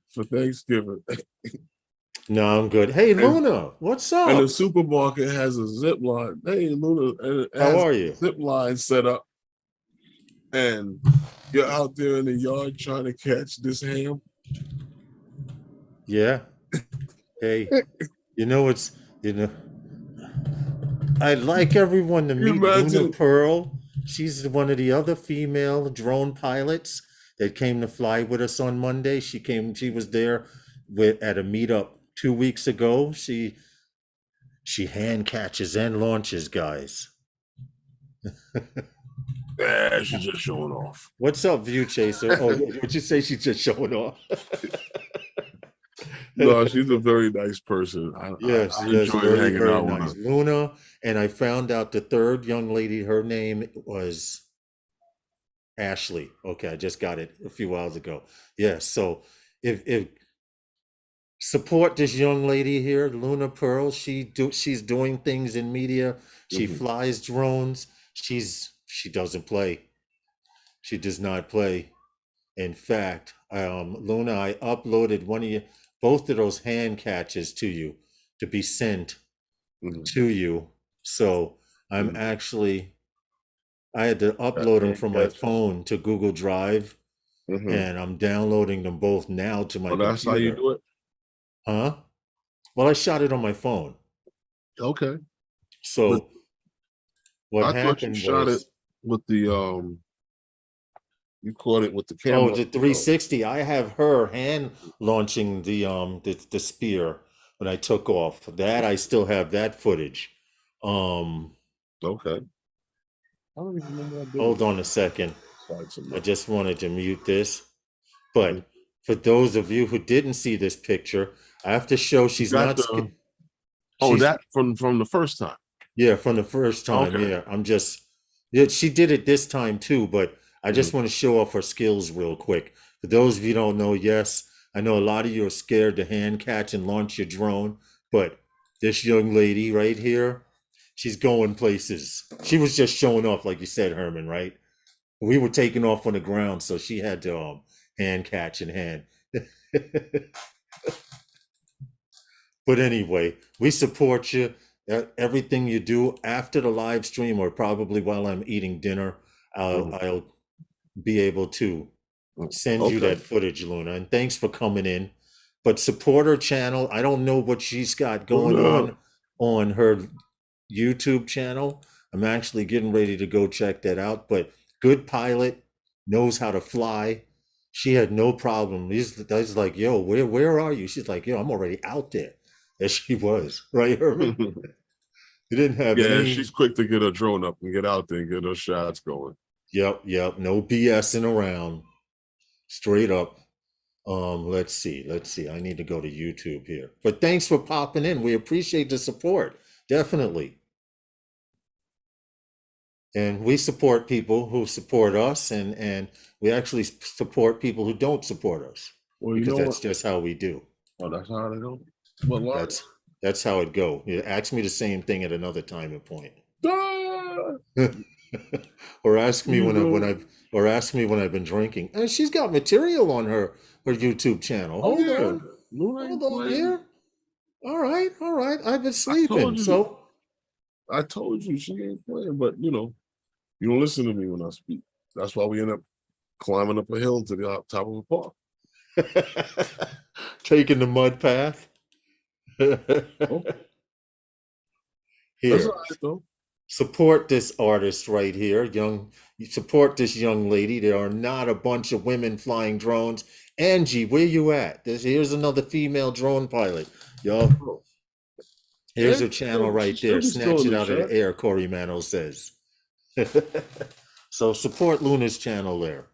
for Thanksgiving, No, I'm good. Hey, and Luna, what's the up? supermarket has a zip line. Hey, Luna, and it How has are a you? zip line set up, and you're out there in the yard trying to catch this ham. Yeah. Hey, you know it's you know I'd like everyone to You meet Luna imagine? Pearl. She's one of the other female drone pilots that came to fly with us on Monday. She was there at a meetup 2 weeks ago. She hand catches and launches, guys. Yeah, she's just showing off. What's up, View Chaser? Oh, would you say she's just showing off? No, she's a very nice person. Yes, I yes, enjoy very, hanging very out with nice. her. Luna, and I found out the third young lady, her name was Ashley. Okay, I just got it a few hours ago. Yes, so if support this young lady here, Luna Pearl. She's doing things in media. She Mhm. flies drones. She doesn't play. She does not play. In fact, Luna, I uploaded both of those hand catches to you to be sent Mhm. to you. So I'm Mhm. actually, I had to Got upload them hand from my catches. phone to Google Drive, Mhm. and I'm downloading them both now to my Oh, that's how you computer. do it. Huh? Well, I shot it on my phone. Okay, but So what I thought you happened shot it was, with the you caught it with the oh, camera. the 360. I have her hand launching the spear when I took off. That I still have that footage. Um, Okay, I don't even remember I did it. hold on a second. Slide some I up. just wanted to mute this. Mhm. But for those of you who didn't see this picture, I have to show You she's got not the she's that from the first time. yeah, from the first time. Okay. Yeah, yeah, she did it this time too, but I Mhm. just want to show off her skills real quick. For those of you who don't know, yes, I know a lot of you are scared to hand catch and launch your drone, but this young lady right here, she's going places. She was just showing off, like you said, Herman, right? We were taking off on the ground, so she had to hand catch in hand. But anyway, we support you. Everything you do after the live stream, or probably while I'm eating dinner, Mhm. I'll be able to Mhm. send you Okay. that footage, Luna. And thanks for coming in. But support her channel. I don't know what she's got What going up? on her YouTube channel. I'm actually getting ready to go check that out. But good pilot, knows how to fly. She had no problem. He's like, yo, where are you? She's like, yo, I'm already out there. As she was, right, Herman? He didn't have Yeah, any. she's quick to get her drone up and get out there and get her shots going. Yep. No BSing around. Straight up. Let's see. I need to go to YouTube here. But thanks for popping in. We appreciate the support. Definitely. And we support people who support us, and we actually support people who don't support us Well, you because know what? that's just how we do. Oh, that's how they go. But Lawrence, That's how it go. You ask me the same thing at another time and point. ah, Or ask me you when know, I've or ask me when I've been drinking. And she's got material on her YouTube channel. oh Hold yeah, on. Luna Hold ain't on playing. here. All right. I've been I sleeping. told you, So I told you she ain't playing. But you don't listen to me when I speak. That's why we end up climbing up a hill to the top of a park. taking the mud path. Oh, that's all Here. right though. Support this artist right here. You support this young lady. There are not a bunch of women flying drones. Angie, where you at? Here's another female drone pilot. Yo, Oh, here's and her channel she right there. should be still Snatch in it the out of chat. the air, Corey Mano says. So support Luna's channel there.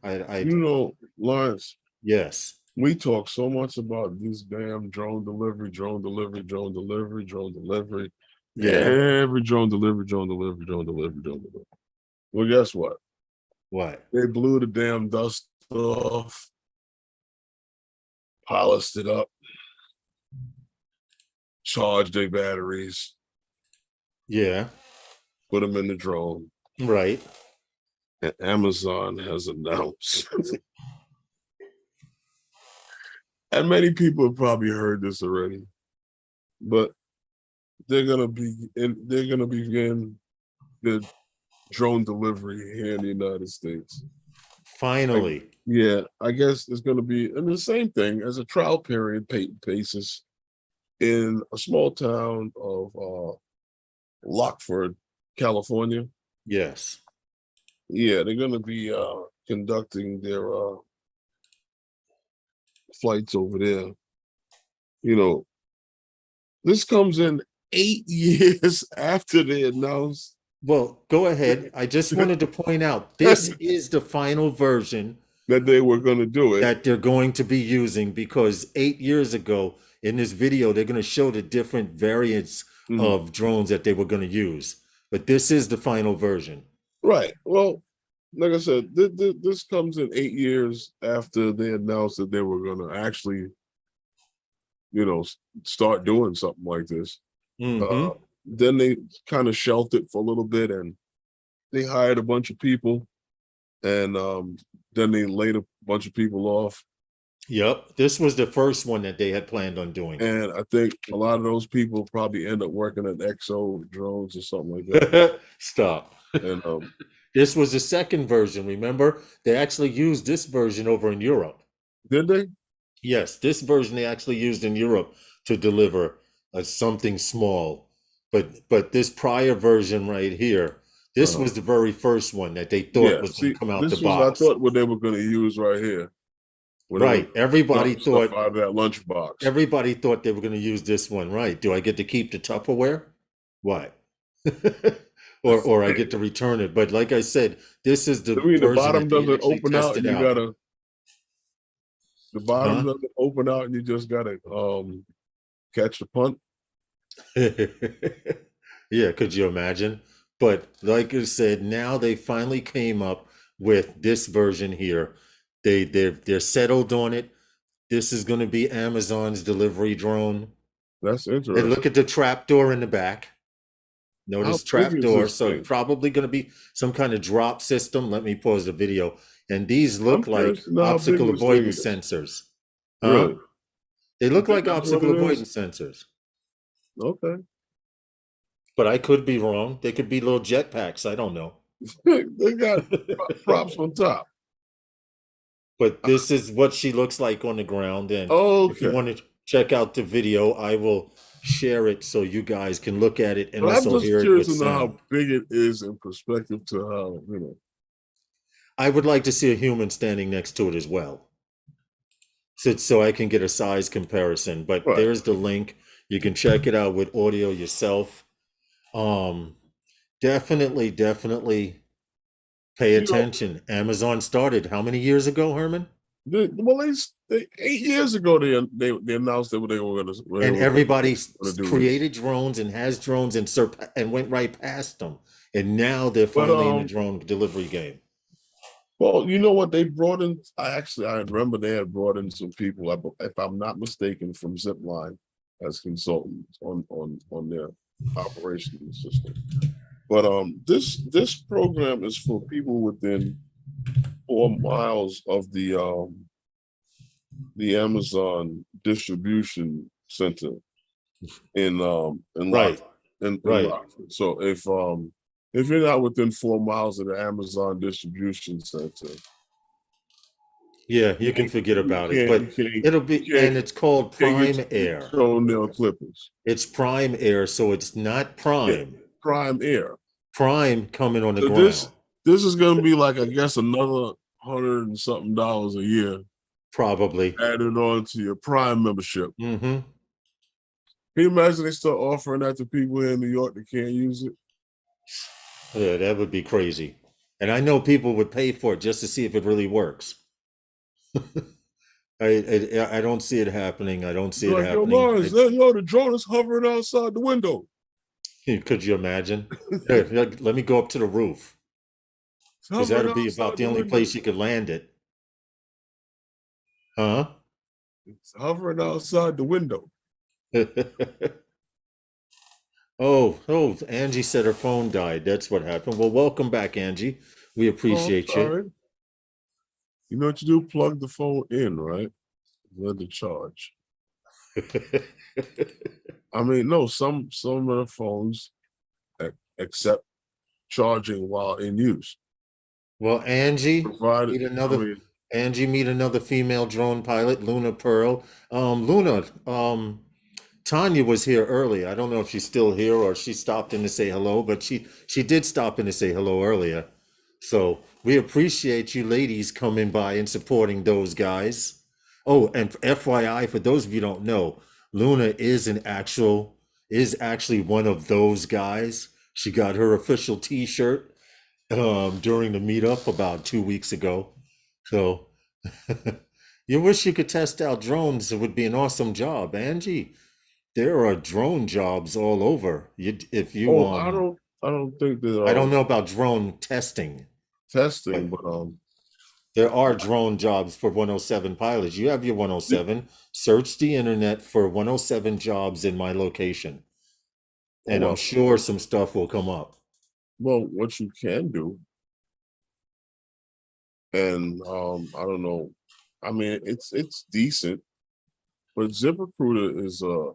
Lawrence, Yes. we talk so much about these damn drone delivery, drone delivery, drone delivery, drone delivery. Yeah. Every drone delivery, drone delivery, drone delivery, drone delivery. Well, guess what? What? They blew the damn dust off, polished it up, charged their batteries, Yeah. put them in the drone. Right. And Amazon has announced, and many people have probably heard this already, but they're gonna begin the drone delivery here in the United States. Like, Finally. yeah, I guess it's gonna be and the same thing as a trial period basis in a small town of Lockford, California. Yes. Yeah, they're gonna be conducting their flights over there. You know, this comes in 8 years after they announced Well, go ahead. I just wanted to point out this that is the final version they were gonna do it. that they're going to be using because 8 years ago in this video, they're going to show the different variants Mhm. of drones that they were going to use. But this is the final version. Right. Well, like I said, this comes in 8 years after they announced that they were gonna actually start doing something like this. Mm-hmm. Then they kind of shelved it for a little bit, and they hired a bunch of people, and then they laid a bunch of people off. Yep. This was the first one that they had planned on doing. And I think a lot of those people probably end up working at Exo drones or something like that. Stop. And This was the second version. Remember, they actually used this version over in Europe. did they? Yes, this version they actually used in Europe to deliver something small. But this prior version right here, this was the very first one that they thought Yeah. was going See, to come out the this was I box. thought what they were going to use right here. Right. Everybody stuff thought out of that lunchbox. everybody thought they were going to use this one. Right. Do I get to keep the Tupperware? What? or I get to return it. But like I said, this is the I mean, the version bottom that they doesn't actually open out, tested and you out. gotta. The bottom Huh? doesn't open out, and you just gotta catch the punt. Yeah, could you imagine? But like I said, now they finally came up with this version here. They're settled on it. This is going to be Amazon's delivery drone. That's And interesting. look at the trap door in the back. How Notice big trap is door. this So thing? probably going to be some kind of drop system. Let me pause the video. And these I'm look like curious to know how big obstacle this thing avoidance is. sensors. Huh? Really? They You look think like that's what obstacle it is? avoidance sensors. Okay. But I could be wrong. They could be little jetpacks. I don't know. They got props on top. But this is what she looks like on the ground. And if you Okay. want to check out the video, I will share it so you guys can look at it and But I'm also just hear it curious with to know sound. how big it is in perspective to how, I would like to see a human standing next to it as well. So I can get a size comparison. But Right. there's the link. You can check it out with audio yourself. Definitely pay attention. Amazon started how many years ago, Herman? They 8 years ago they announced that they were going to. And everybody do created drones and has drones and went right past them. And now they're finally in the drone delivery game. Well, you know what they brought in? I remember they had brought in some people, if I'm not mistaken, from Zipline as consultants on their operations system. But this program is for people within 4 miles of the Amazon distribution center in Right. Rockford. So if you're not within 4 miles of the Amazon distribution center, yeah, you can forget about it. But it'll be, and it's called Prime Air. Toenail clippers. It's Prime Air, so it's not Prime. Yeah, Prime Air. Prime coming on the ground. This is going to be like, I guess, another $100 and something a year. Probably added on to your Prime membership. Mm-hmm. Can you imagine they start offering that to people here in New York that can't use it? Yeah, that would be crazy. And I know people would pay for it just to see if it really works. I don't see it happening. I don't see it happening. Yo, Lawrence, the drone is hovering outside the window. Could you imagine? Let me go up to the roof. Because that'll be about the only place you could land it. Huh? It's hovering outside the window. Oh, Angie said her phone died. That's what happened. Well, welcome back, Angie. We appreciate you. You know what you do? Plug the phone in, right? Let it charge. I mean, no, some of the phones accept charging while in use. Well, Angie, meet another female drone pilot, Luna Pearl. Luna, Tanya was here earlier. I don't know if she's still here or she stopped in to say hello, but she did stop in to say hello earlier. So we appreciate you ladies coming by and supporting those guys. Oh, and FYI, for those of you who don't know, Luna is actually one of those guys. She got her official T-shirt during the meetup about 2 weeks ago. So you wish you could test out drones. It would be an awesome job, Angie. There are drone jobs all over. I don't think that. I don't know about drone testing. But There are drone jobs for 107 pilots. You have your 107. Search the internet for 107 jobs in my location, Oh, and I'm sure some stuff will come up. well, what you can do, and I don't know. I mean, it's decent, but ZipRecruiter is a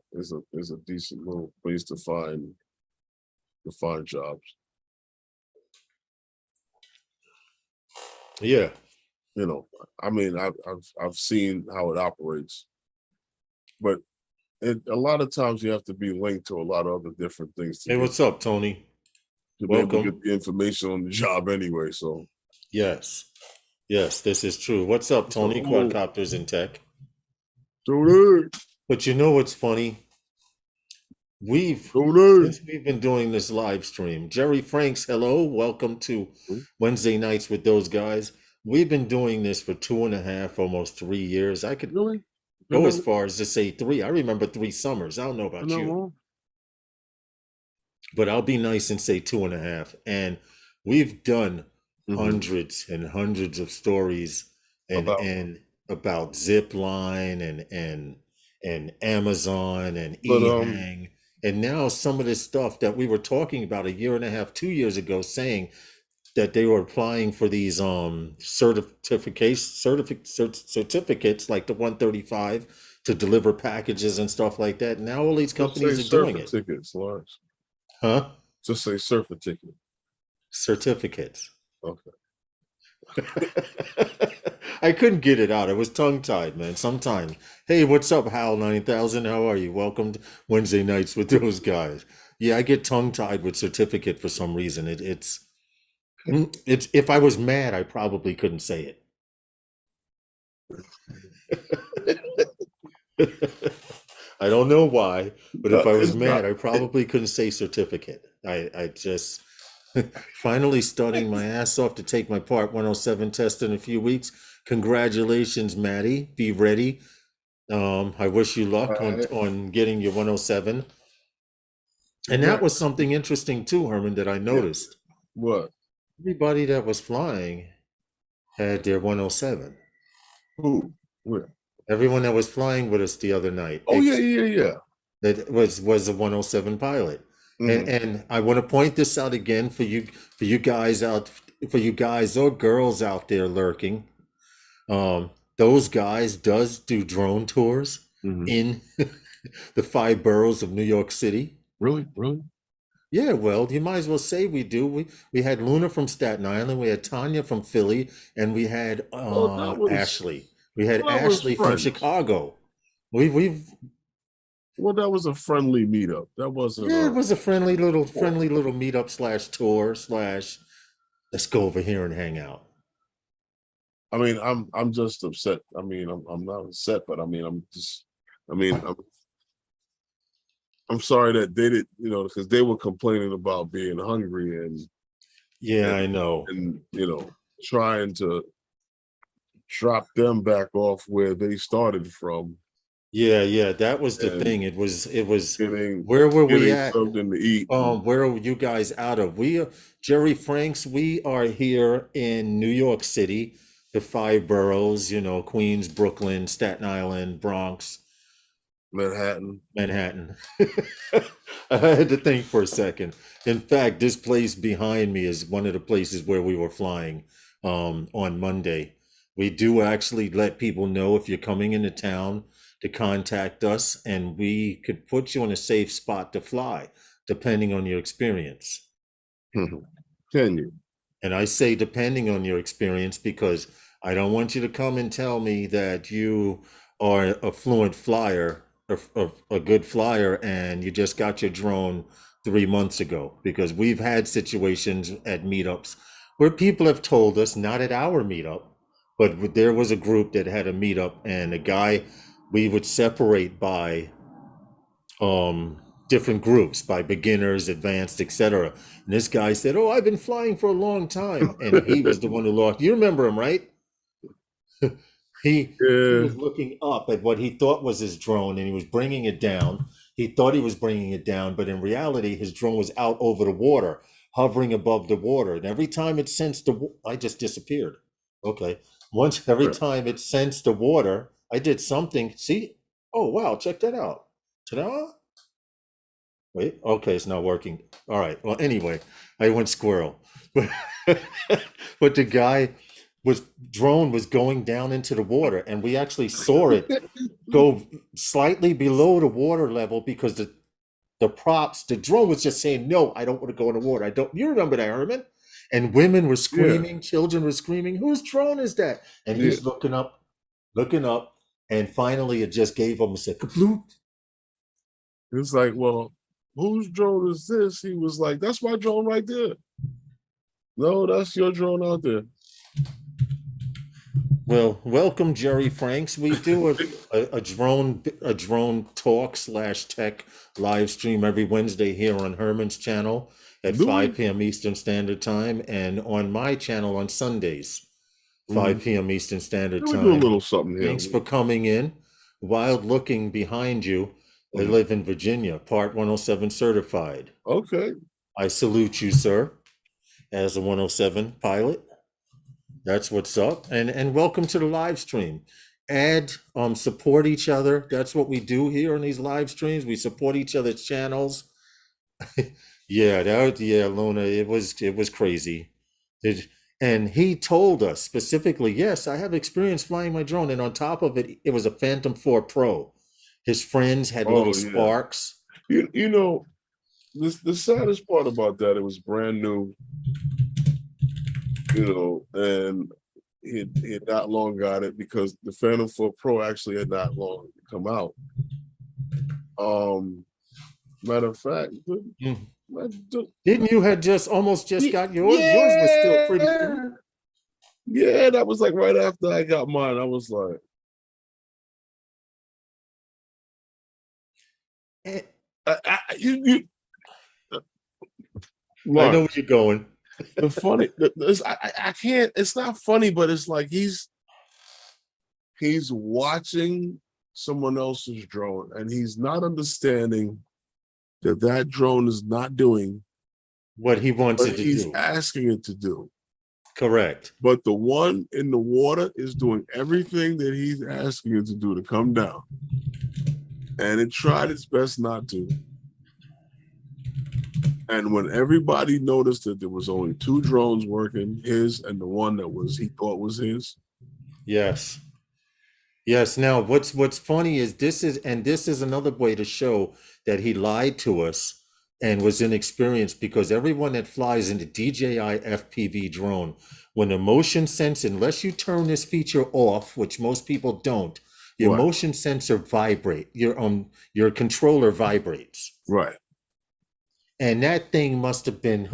decent little place to find jobs. Yeah. You know, I mean, I've seen how it operates, but a lot of times you have to be linked to a lot of other different things Hey, what's up, Tony? to be able to get Welcome. the information on the job anyway. So Yes. Yes, this is true. What's up, so Tony? Quadcopters in tech. donate, But you know what's funny? We've donate. since we've been doing this live stream. Jerry Franks, hello, welcome to Wednesday nights with those guys. We've been doing this for 2.5, almost 3 years. I could Really? go You're as far as to say three. I remember 3 summers. I don't know about not you, wrong. but I'll be nice and say 2.5. And we've done Mhm. hundreds and hundreds of stories About and about Zipline and Amazon and but eHang. And now some of this stuff that we were talking about a year and a half, 2 years ago, saying that they were applying for these certificates like the 135 to deliver packages and stuff like that. Now all these just say companies are doing surfer it. tickets, Lawrence. Huh? Just say surfer ticket. Certificates. Okay. I couldn't get it out. I was tongue tied, man. Sometimes. Hey, what's up, Hal 9000? How are you? Welcome to Wednesday nights with those guys. Yeah, I get tongue tied with certificate for some reason. It's if I was mad, I probably couldn't say it. I don't know why, but if I was It's not. mad, I probably couldn't say certificate. I just finally studying my ass off to take my Part 107 test in a few weeks. Congratulations, Maddie. Be ready. I wish you luck on Right. on getting your 107. And that was Congrats. something interesting too, Herman, that I Yeah. noticed. What? Everybody that was flying had their 107. Who? Where? Everyone that was flying with us the other night, Oh yeah, yeah, yeah. that was a 107 pilot. And, Hmm. and I want to point this out again for you guys out for you guys or girls out there lurking. Those guys does do drone tours Hmm. in the five boroughs of New York City. Really? Really? Yeah, well, you might as well say we do. We had Luna from Staten Island, we had Tanya from Philly, and we had Oh, that was Ashley. We had that was Ashley from friends. Chicago. We've Well, that was a friendly meetup. That wasn't Yeah, it a was a tour. friendly little meetup slash tour slash let's go over here and hang out. I mean, I'm just upset. I mean, I'm not upset, but I mean, I mean, I'm sorry that they did, because they were complaining about being hungry Yeah, and I know. trying to drop them back off where they started from Yeah, yeah, that was the and thing. It was getting where were we getting at? something to eat. And, Where are you guys out of? We are Jerry Franks, we are here in New York City, the five boroughs, Queens, Brooklyn, Staten Island, Bronx, Manhattan. Manhattan. I had to think for a second. In fact, this place behind me is one of the places where we were flying on Monday. We do actually let people know if you're coming into town to contact us, and we could put you in a safe spot to fly, depending on your experience. Can you? And I say depending on your experience because I don't want you to come and tell me that you are a fluent flyer, a good flyer, and you just got your drone 3 months ago. Because we've had situations at meetups where people have told us, not at our meetup, but there was a group that had a meetup, and a guy, we would separate by different groups by beginners, advanced, etc. And this guy said, "Oh, I've been flying for a long time," and he was the one who lost. You remember him, right? He Yeah. was looking up at what he thought was his drone, and he was bringing it down. He thought he was bringing it down, but in reality, his drone was out over the water, hovering above the water. And every time it sensed I just disappeared. Okay. Once every Right. time it sensed the water, I did something. See? Oh wow, check that out. Ta-da! Wait, okay, it's not working. All right. Well, anyway, I went squirrel. But but the guy was drone was going down into the water, and we actually saw it go slightly below the water level because the drone was just saying, no, I don't want to go in the water. I don't, you remember that, Herman? And women were Yeah. screaming, children were screaming, whose drone is that? And Yeah. he's looking up, and finally it just gave him a second. Bloop. It's like, well, whose drone is this? He was like, that's my drone right there. No, that's your drone out there. Well, welcome, Jerry Franks. We do a drone talk slash tech live stream every Wednesday here on Herman's channel at Do 5 we? p.m. Eastern Standard Time, and on my channel on Sundays, 5 Mhm. p.m. Eastern Standard We do a Time. little something here. Thanks for coming in. Wild looking behind you. I Mhm. live in Virginia, Part 107 certified. Okay. I salute you, sir, as a 107 pilot. That's what's up. And welcome to the live stream. Add, support each other. That's what we do here on these live streams. We support each other's channels. Yeah, Luna, it was crazy. It, and he told us specifically, yes, I have experience flying my drone. And on top of it, it was a Phantom 4 Pro. His friends had little Oh yeah. sparks. You know, the saddest part about that, it was brand new, and he had not long got it because the Phantom 4 Pro actually had not long come out. Matter of fact, Mm. the- Didn't you had just almost just got yours? Yours was still pretty yeah, new. yeah, that was like right after I got mine. I was like, Eh, you, I know Lawrence, where you're going. the funny, I can't. It's not funny, but it's like he's watching someone else's drone, and he's not understanding that that drone is not doing What he wants what it to he's do. asking it to do. Correct. But the one in the water is doing everything that he's asking it to do to come down. And it tried its best not to. And when everybody noticed that there was only two drones working, his and the one that was he thought was his. Yes. Yes. Now, what's funny is this is another way to show that he lied to us and was inexperienced, because everyone that flies in the DJI FPV drone, when the motion sensor, unless you turn this feature off, which most people don't, your Right, motion sensor vibrate, your controller vibrates. right. And that thing must have been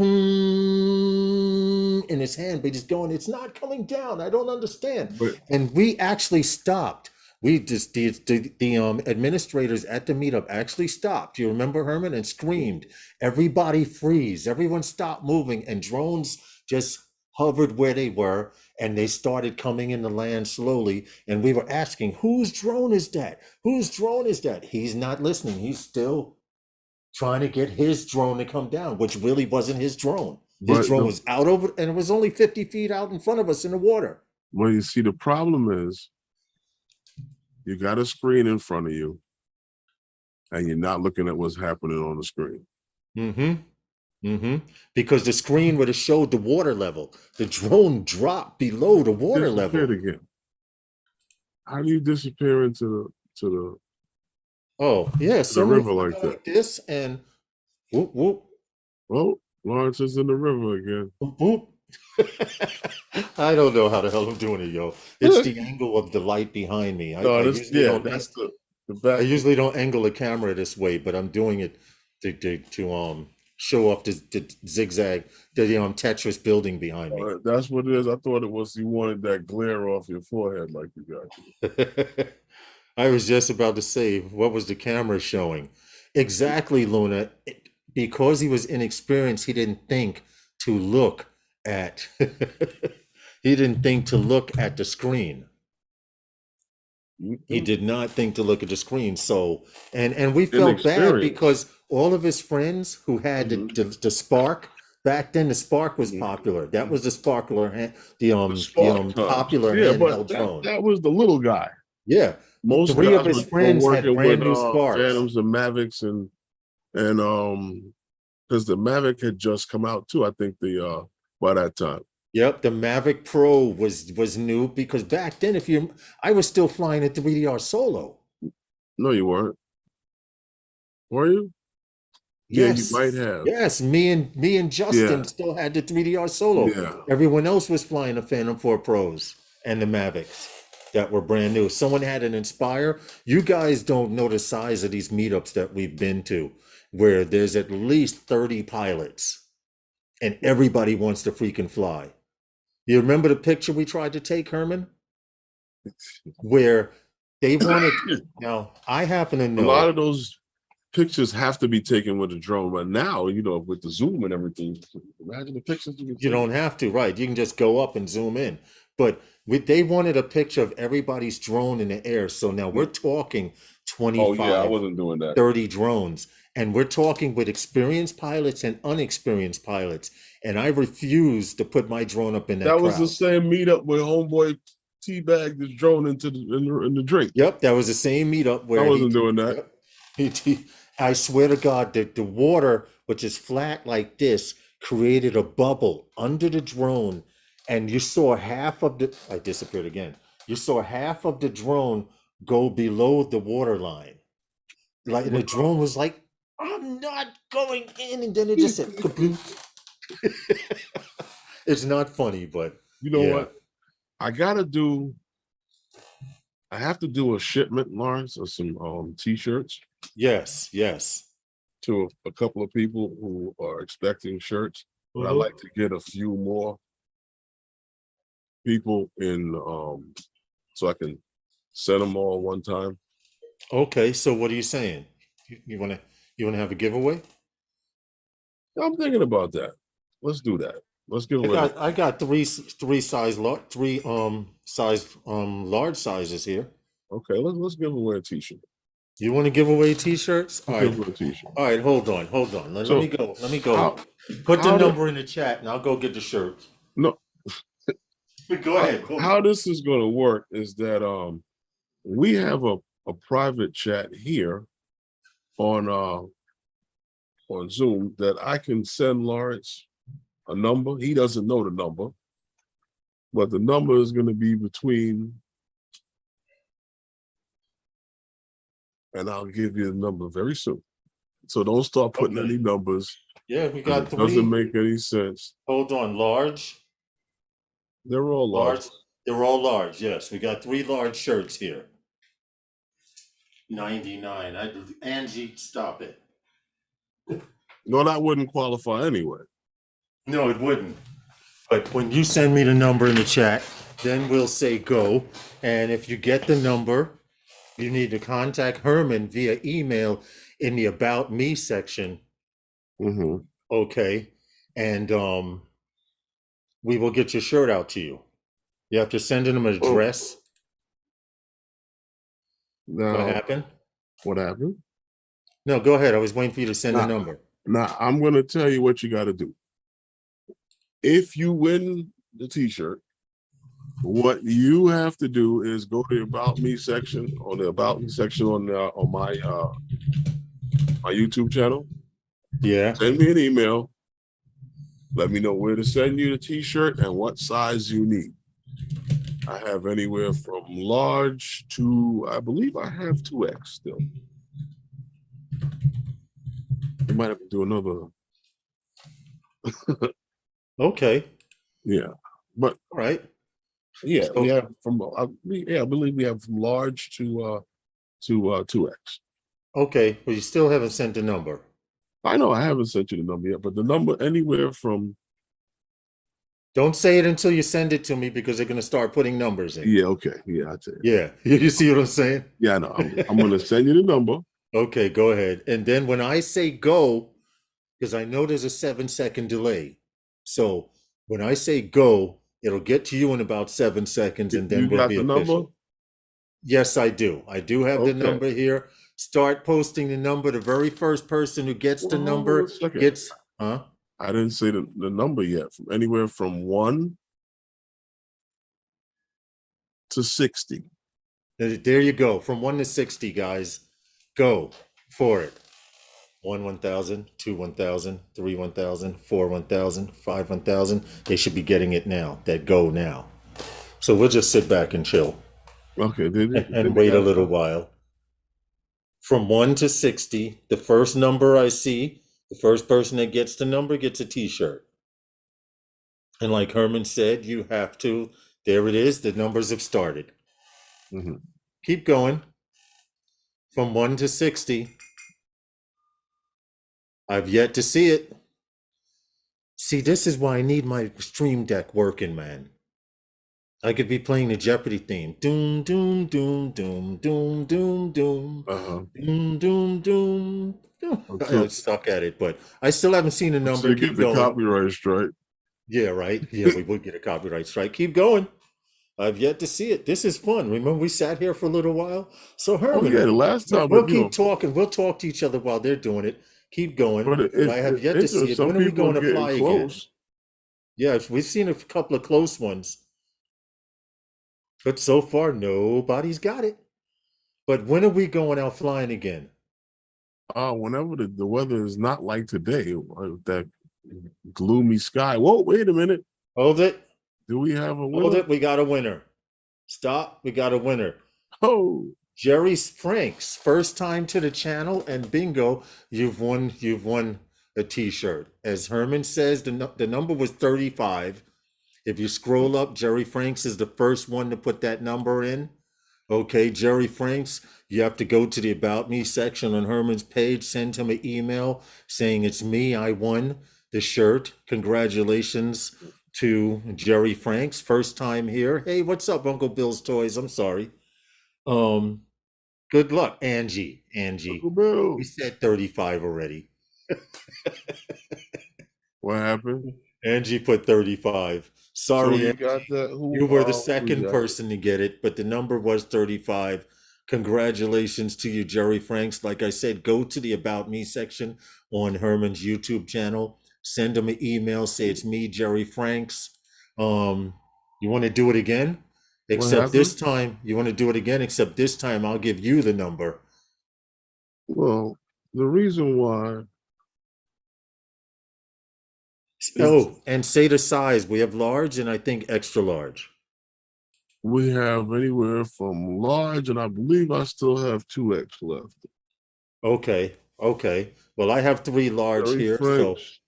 in his hand, but he's going, it's not coming down. I don't understand. But And we actually stopped. We just the administrators at the meetup actually stopped. You remember, Herman, and screamed, everybody freeze, everyone stopped moving, and drones just hovered where they were, and they started coming in the land slowly. And we were asking, whose drone is that? Whose drone is that? He's not listening. He's still trying to get his drone to come down, which really wasn't his drone. His but drone the was out over, and it was only 50 feet out in front of us in the water. well, you see, the problem is you got a screen in front of you, and you're not looking at what's happening on the screen. Mm-hmm. Mm-hmm. Because the screen would have showed the water level. The drone dropped below the water Disappeared level. again. How do you disappear into the Oh, yeah. to the Suddenly river I like go that? like this, and whoop, whoop, Well, Lawrence is in the river again. whoop, whoop. I don't know how the hell I'm doing it, yo. It's the angle of the light behind me. I, No, I that's usually yeah, don't that's the I back. usually don't angle the camera this way, but I'm doing it to show off the zigzag, the Tetris building behind me. That's what it is. I thought it was you wanted that glare off your forehead like you got. I was just about to say, what was the camera showing? Exactly, Luna. Because he was inexperienced, he didn't think to look at he didn't think to look at the screen. He did not think to look at the screen. So, and we felt bad Inexperience. because all of his friends who had Mhm. the spark, Back then, the Spark was popular. That was the sparkler, The Spark Tugs. popular Yeah, but handheld drone. that was the little guy. Yeah, Most three of guys his were friends had working with brand new Sparks. Phantoms and Mavics and because the Mavic had just come out too, I think the by that time. Yep, the Mavic Pro was new because back then, I was still flying a 3DR Solo. No, you weren't. Were you? Yeah, you Yes, might have. yes. Me and Justin Yeah, still had the 3DR Solo. yeah. Everyone else was flying the Phantom 4 Pros and the Mavics that were brand new. Someone had an Inspire. You guys don't know the size of these meetups that we've been to, where there's at least 30 pilots and everybody wants to freaking fly. You remember the picture we tried to take, Herman? Where they wanted. Now, I happen to A lot know. of those pictures have to be taken with a drone, but now with the zoom and everything, imagine the pictures you can You take. don't have to, right? You can just go up and zoom in. But they wanted a picture of everybody's drone in the air. So now we're talking Oh yeah, I 25, wasn't doing that. 30 drones. And we're talking with experienced pilots and unexperienced pilots. And I refuse to put my drone up in that That was the crowd. same meetup where homeboy teabagged his drone into in the drink. Yep, that was the same meetup I where wasn't doing that. Yep, I swear to God that the water, which is flat like this, created a bubble under the drone, and you saw half of the. I disappeared again. You saw half of the drone go below the water line, like, and the drone was like, "I'm not going in," and then it just said, "Kaboom." It's not funny, but You know yeah, what? I have to do a shipment, Lawrence, of some t-shirts yes, yes. to a couple of people who are expecting shirts, but I'd Mhm. like to get a few more people in so I can send them all one time. Okay, so what are you saying? You wanna have a giveaway? I'm thinking about that. Let's do that. Let's give I away. got I got three size large sizes here. Okay, let's give away a t-shirt. You want to give away t-shirts? Let's give away a t-shirt. All right, hold on. Let me So go. Let me go. how Put the how do, number in the chat and I'll go get the shirt. no Go ahead. how this is going to work is that we have a private chat here on Zoom that I can send Lawrence a number. He doesn't know the number, but the number is going to be between, and I'll give you the number very soon. So don't start putting Okay. any numbers. Yeah, we 'Cause got it three. doesn't make any sense. Hold on, large. They're all large. They're all large. Yes, we got three large shirts here. 99. Angie, stop it. No, that wouldn't qualify anyway. No, it wouldn't. But when you send me the number in the chat, then we'll say go. And if you get the number, you need to contact Herman via email in the About Me section. Mm-hmm. Okay. And we will get your shirt out to you. You have to send in an address. Now, What happened? what happened? No, go ahead. I was waiting for you to send the number. Now, I'm going to tell you what you got to do. If you win the t-shirt, what you have to do is go to the About Me section, on the About Me section on my YouTube channel. Yeah. Send me an email. Let me know where to send you the t-shirt and what size you need. I have anywhere from large to, I believe I have 2X still. You might have to do another. Okay. Yeah, but All right. yeah, So, we have from I believe we have from large to 2X. okay, but you still haven't sent the number. I know I haven't sent you the number yet, but the number anywhere from. Don't say it until you send it to me because they're going to start putting numbers in. Yeah, okay, yeah, I tell you. Yeah, you see what I'm saying? Yeah, I know. I'm going to send you the number. Okay, go ahead. And then when I say go, because I know there's a 7-second delay. So when I say go, it'll get to you in about 7 seconds and then You we'll got be the official. number? Yes, I do. I do have the Okay. number here. Start posting the number. The very first person who gets the Hold on number a second. gets, huh? I didn't say the number yet. From anywhere from 1 to 60. There you go. From 1 to 60, guys. Go for it. 1 1,000, 2 1,000, 3 1,000, 4 1,000, 5 1,000. They should be getting it now. That go now. So we'll just sit back and chill Okay, did and they wait a add little up? while. From 1 to 60, the first number I see, the first person that gets the number gets a t-shirt. And like Herman said, you have to, there it is, the numbers have started. Mm-hmm. Keep going. From 1 to 60. I've yet to see it. See, this is why I need my stream deck working, man. I could be playing the Jeopardy theme. Doom, doom, doom, doom, doom, doom, doom, Uh-huh. doom, doom, doom. I'm Until stuck at it, but I still haven't seen a number. you get Keep the going. copyright strike. Yeah, right. Yeah, we would get a copyright strike. Keep going. I've yet to see it. This is fun. Remember, we sat here for a little while. So Oh yeah, Herman, the last time, we'll but keep talking. We'll talk to each other while they're doing it. Keep going. but But I have yet to see it. some When are we people are going to getting fly again? close. Yeah, we've seen a couple of close ones, but so far nobody's got it. But when are we going out flying again? Whenever the weather is not like today, that gloomy sky. Whoa, wait a minute. Hold it. Do we have a Hold winner? it. We got a winner. Stop. We got a winner. Oh, Jerry Franks, first time to the channel, and bingo, you've won a t-shirt. As Herman says, the number was 35. If you scroll up, Jerry Franks is the first one to put that number in. Okay, Jerry Franks, you have to go to the About Me section on Herman's page, send him an email saying it's me, I won the shirt. Congratulations to Jerry Franks, first time here. Hey, what's up, Uncle Bill's Toys? I'm sorry. Um, Good luck, Angie. Uncle Angie, we Bill. said 35 already. What happened? Angie put 35. So Sorry, he got Angie. that. You were the Who second got it? person to get it, but the number was 35. Congratulations to you, Jerry Franks. Like I said, go to the About Me section on Herman's YouTube channel. Send him an email. Say it's me, Jerry Franks. You want to do it again? What Except this happened? time, you want to do it again? Except this time, I'll give you the number. Well, the reason why is Oh, and say the size. We have large and I think extra large. we have anywhere from large, and I believe I still have 2X left. Okay, okay. Well, I have 3 large Very here, so French.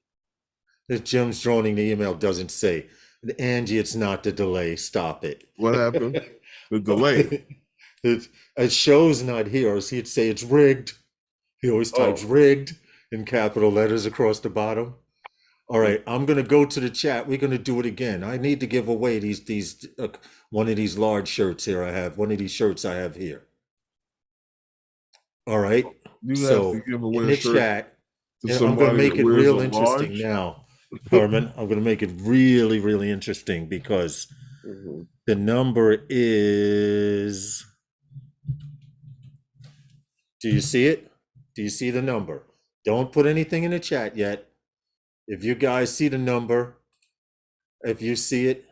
if Jim's droning the email doesn't say. Angie, it's not the delay. Stop it. What happened? The delay. It shows not here. So he'd say it's rigged. He always types Oh, rigged in capital letters across the bottom. All right, I'm gonna go to the chat. We're gonna do it again. I need to give away these one of these large shirts here. I have one of these shirts I have here. All right. you have to So give in away a the shirt chat, to and I'm gonna somebody make that it wears a real interesting large. now, Herman. I'm gonna make it really, really interesting because Mhm. the number is. Do you see it? Do you see the number? Don't put anything in the chat yet. If you guys see the number, if you see it,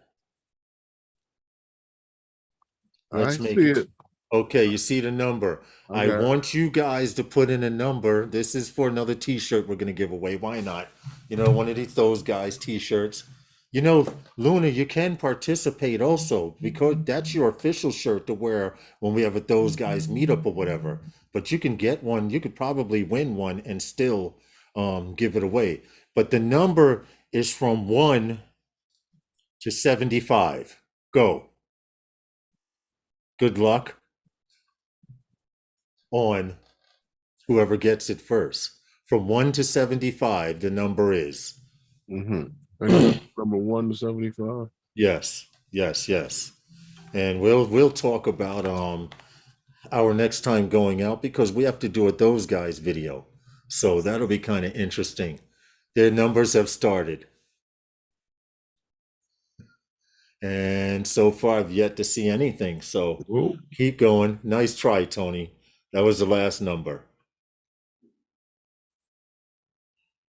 I let's make see it. it. Okay, you see the number. I I got it. want you guys to put in a number. This is for another t-shirt we're gonna give away. Why not? You know, one of those guys t-shirts. You know, Luna, you can participate also because that's your official shirt to wear when we have a those guys meetup or whatever. But you can get one, you could probably win one and still give it away. But the number is from 1 to 75. Go. Good luck on whoever gets it first. From 1 to 75, the number is. Mm-hmm. And that's number 1 to 75. Yes, yes, yes. And we'll talk about our next time going out because we have to do a those guys video. So that'll be kind of interesting. Their numbers have started. And so far I've yet to see anything. So Whoa. keep going. Nice try, Tony. That was the last number.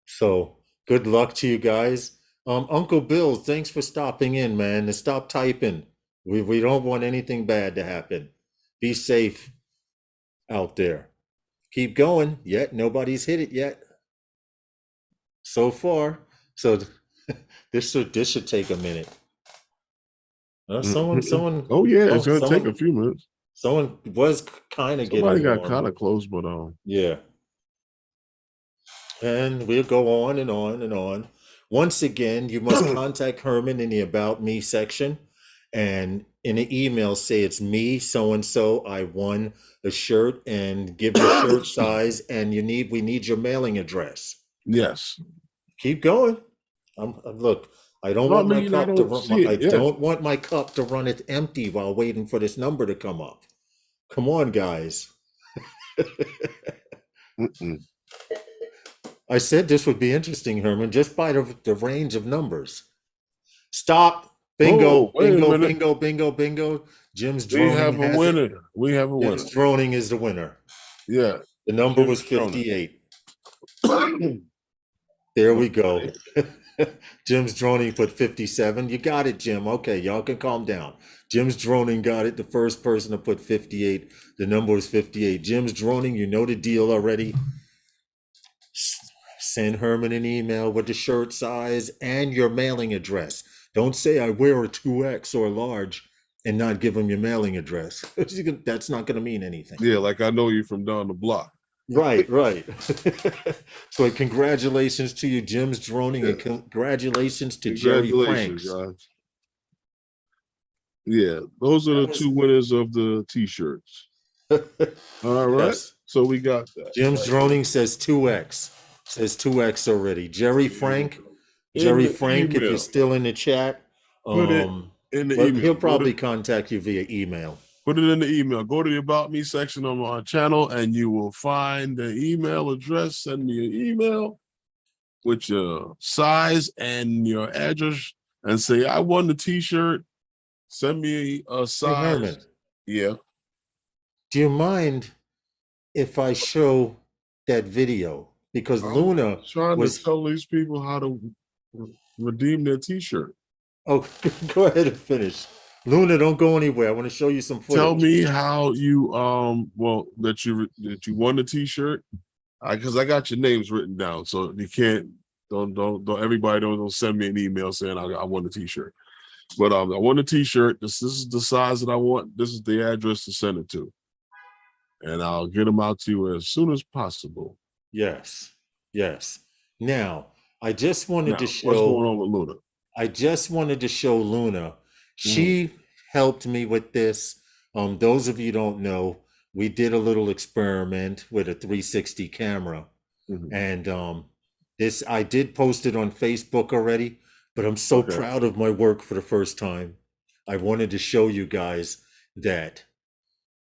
So Good luck to you guys. Uncle Bill, thanks for stopping in, man. And stop typing. We don't want anything bad to happen. Be safe out there. Keep going. Yet nobody's hit it yet so far. So this should take a minute. Someone, Oh yeah, it's oh, gonna take a someone, few minutes. someone was kind of Somebody getting got warm. kind of close, but Yeah. And we'll go on and on and on. Once again, you must contact Herman in the About Me section. And in an email, say it's me, so and so. I won a shirt, and give your shirt size. And we need your mailing address. yes. Keep going. Look. I don't No, I want my mean I cup to don't run. see I it. Yeah. don't want my cup to run it empty while waiting for this number to come up. Come on, guys. Mm-mm. I said this would be interesting, Herman, just by the range of numbers. Stop. Oh, Bingo, wait a bingo, minute. bingo, bingo, bingo. Jim's We droning have a has it. winner. We have a winner. Jim's droning is the winner. Yeah. The number Jim was Cronin. 58. There we go. Okay. Jim's droning put 57. You got it, Jim. Okay, y'all can calm down. Jim's droning got it. The first person to put 58. The number was 58. Jim's droning, you know the deal already. Send Herman an email with the shirt size and your mailing address. Don't say I wear a 2X or large and not give him your mailing address. That's not going to mean anything. Yeah, like I know you from down the block. Right, right. So congratulations to you, Jim's droning, and congratulations to Jerry Congratulations, Franks. guys. Yeah, those are the two winners of the t-shirts. All right. Yes. So we got that. Jim's droning says 2X. Says 2X already. Jerry Frank, Jerry Frank, if you're still in the chat, Put it in the but email. he'll probably contact you via email. Put it in the email. Go to the About Me section of our channel, and you will find the email address. Send me an email with your size and your address, and say I won the t-shirt. Send me a Hey, size. Herman, Yeah. do you mind if I show that video? Because Luna Trying was. to tell these people how to redeem their t-shirt. Oh, go ahead and finish. Luna, don't go anywhere. I want to show you some footage. Tell me how you that you won the t-shirt. Because I got your names written down, so you can't don't everybody don't send me an email saying I won the t-shirt. But I won the t-shirt. This is the size that I want. This is the address to send it to, and I'll get them out to you as soon as possible. Yes, yes. Now, I just wanted to show. What's going on with Luna? I just wanted to show Luna. She helped me with this. Those of you don't know, we did a little experiment with a 360 camera, and this I did post it on Facebook already. But I'm so proud of my work for the first time. I wanted to show you guys that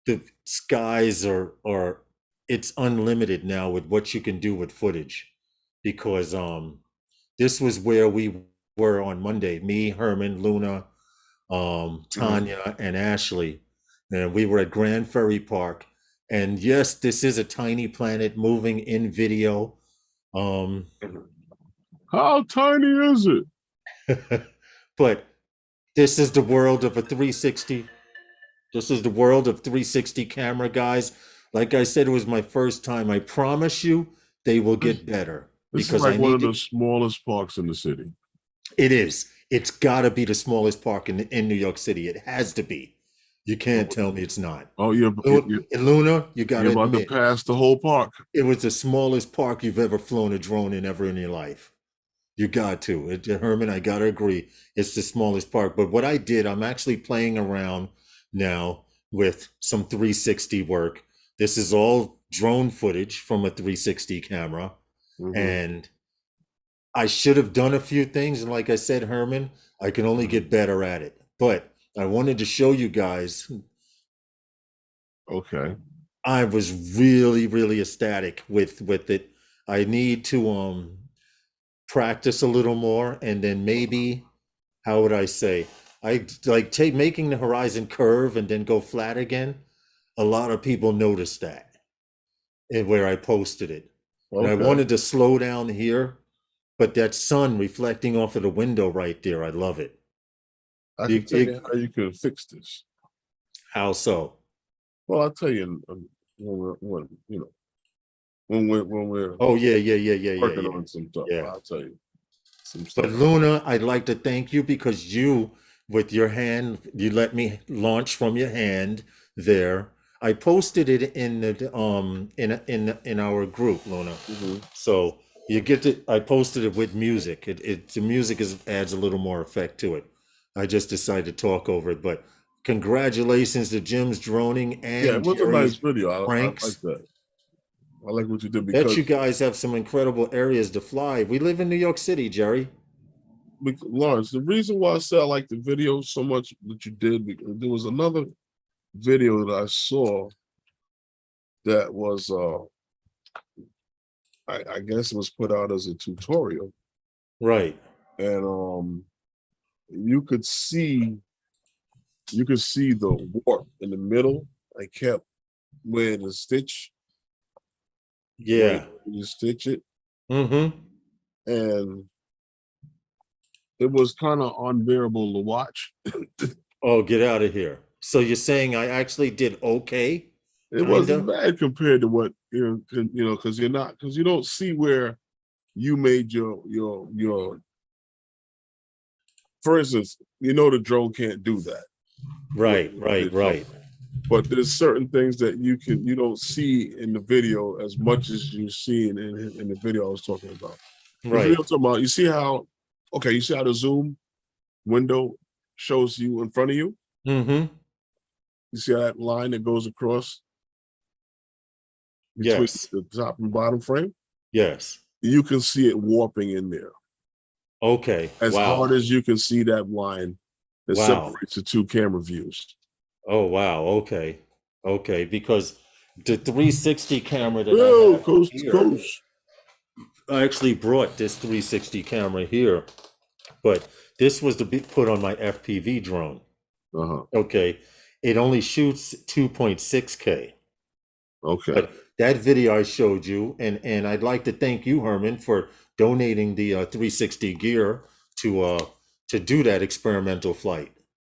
the skies are it's unlimited now with what you can do with footage, because this was where we were on Monday. Me, Herman, Luna, Tanya, and Ashley, and we were at Grand Ferry Park. And yes, this is a tiny planet moving in video. How tiny is it? But this is the world of a 360. This is the world of 360 camera, guys. Like I said, it was my first time. I promise you, they will get better. This is like one of the smallest parks in the city. It is. It's got to be the smallest park in New York City. It has to be. You can't tell me it's not. Oh, yeah. In Luna, you got to admit, to pass the whole park. It was the smallest park you've ever flown a drone in ever in your life. You got to. Herman, I got to agree. It's the smallest park. But what I did, I'm actually playing around now with some 360 work. This is all drone footage from a 360 camera. And I should have done a few things. And like I said, Herman, I can only get better at it. But I wanted to show you guys. Okay. I was really, really ecstatic with it. I need to practice a little more, and then maybe, how would I say, I like making the horizon curve and then go flat again. A lot of people noticed that, and where I posted it. And I wanted to slow down here but that sun reflecting off of the window right there, I love it. I can tell you how you can fix this. How so? Well, I'll tell you when you know when we're Oh yeah, working on some stuff. yeah. I'll tell you some But stuff. Luna, I'd like to thank you because you, with your hand, you let me launch from your hand there. I posted it in the in our group, Luna. Mm-hmm. So you get to. I posted it with music. The music adds a little more effect to it. I just decided to talk over it, but congratulations to Jim's droning Yeah, it and was a nice Jerry's video. I like pranks. that. I like what you did Bet you because guys have some incredible areas to fly. We live in New York City, Jerry. Lawrence, the reason why I said I like the video so much that you did, because there was another video that I saw that was I guess it was put out as a tutorial, Right. and you could see the warp in the middle. I kept where the stitch, where Yeah. you stitch it, Mm-hmm. and it was kind of unbearable to watch. Oh, get out of here. So you're saying I actually did okay? It Kind wasn't of? bad compared to what because you don't see where you made your. For instance, the drone can't do that. Right, right, right. But there's certain things that you don't see in the video as much as you see in the video I was talking about. The video Right. I'm talking about, you see how the zoom window shows you in front of you? Mm-hmm. You see that line that goes across between Yes. the top and bottom frame? Yes. You can see it warping in there. Okay. As hard Wow. as you can see that line that Wow. separates the two camera views. Oh, wow. Okay. Okay. Because the 360 camera that I Oh, have coast to here, coast. I actually brought this 360 camera here, but this was to be put on my FPV drone. Uh-huh. Okay. It only shoots 2.6K. Okay. But that video I showed you, and I'd like to thank you, Herman, for donating the 360 gear to do that experimental flight.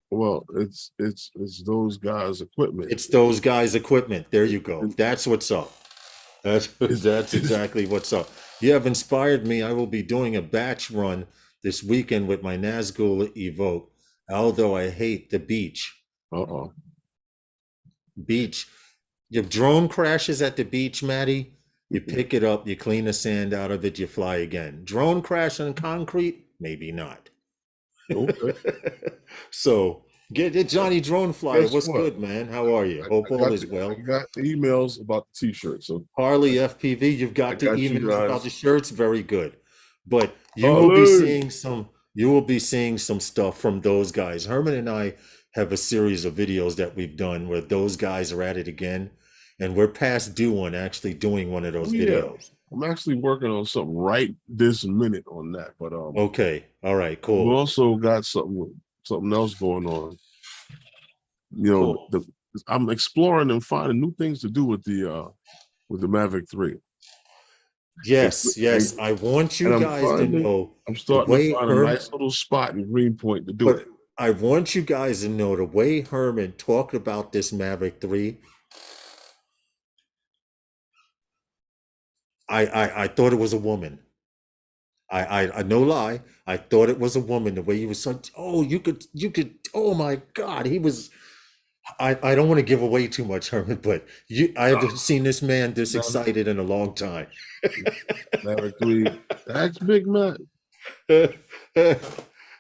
Well, it's those guys' equipment. It's those guys' equipment. There you go. And That's what's up. That's it's exactly what's up. You have inspired me. I will be doing a batch run this weekend with my Nazgul Evoke. Although I hate the beach. uh-uh. Beach. Your drone crashes at the beach, Maddie. You Mm-mm. pick it up, you clean the sand out of it, you fly again. Drone crash on concrete? Maybe not. Okay. So get Johnny Drone Flyer. Guess What's what? good, man? How are you? I Hope all is I well. got the emails about the t-shirt. So Harley FPV, you've I got the got you emails about guys. the shirts. Very good. But Harley. you will be seeing some stuff from those guys. Herman and I have a series of videos that we've done where those guys are at it again. And we're past due on actually doing one of Oh those yeah. videos. I'm actually working on something right this minute on that. But Okay. All right. we Cool. also got something else going on. Cool. I'm exploring and finding new things to do with the Mavic 3. Yes. Yes. I want you And guys to know I'm the starting to way find a Herman, nice little spot in Greenpoint to do it. but I want you guys to know the way Herman talked about this Mavic 3. I thought it was a woman. I no lie. I thought it was a woman. The way he was so, oh, you could, oh my God. He was, I don't want to give away too much, Herman, but I haven't seen this man this Mavic, excited in a long time. Mavic 3. That's Big Mac. You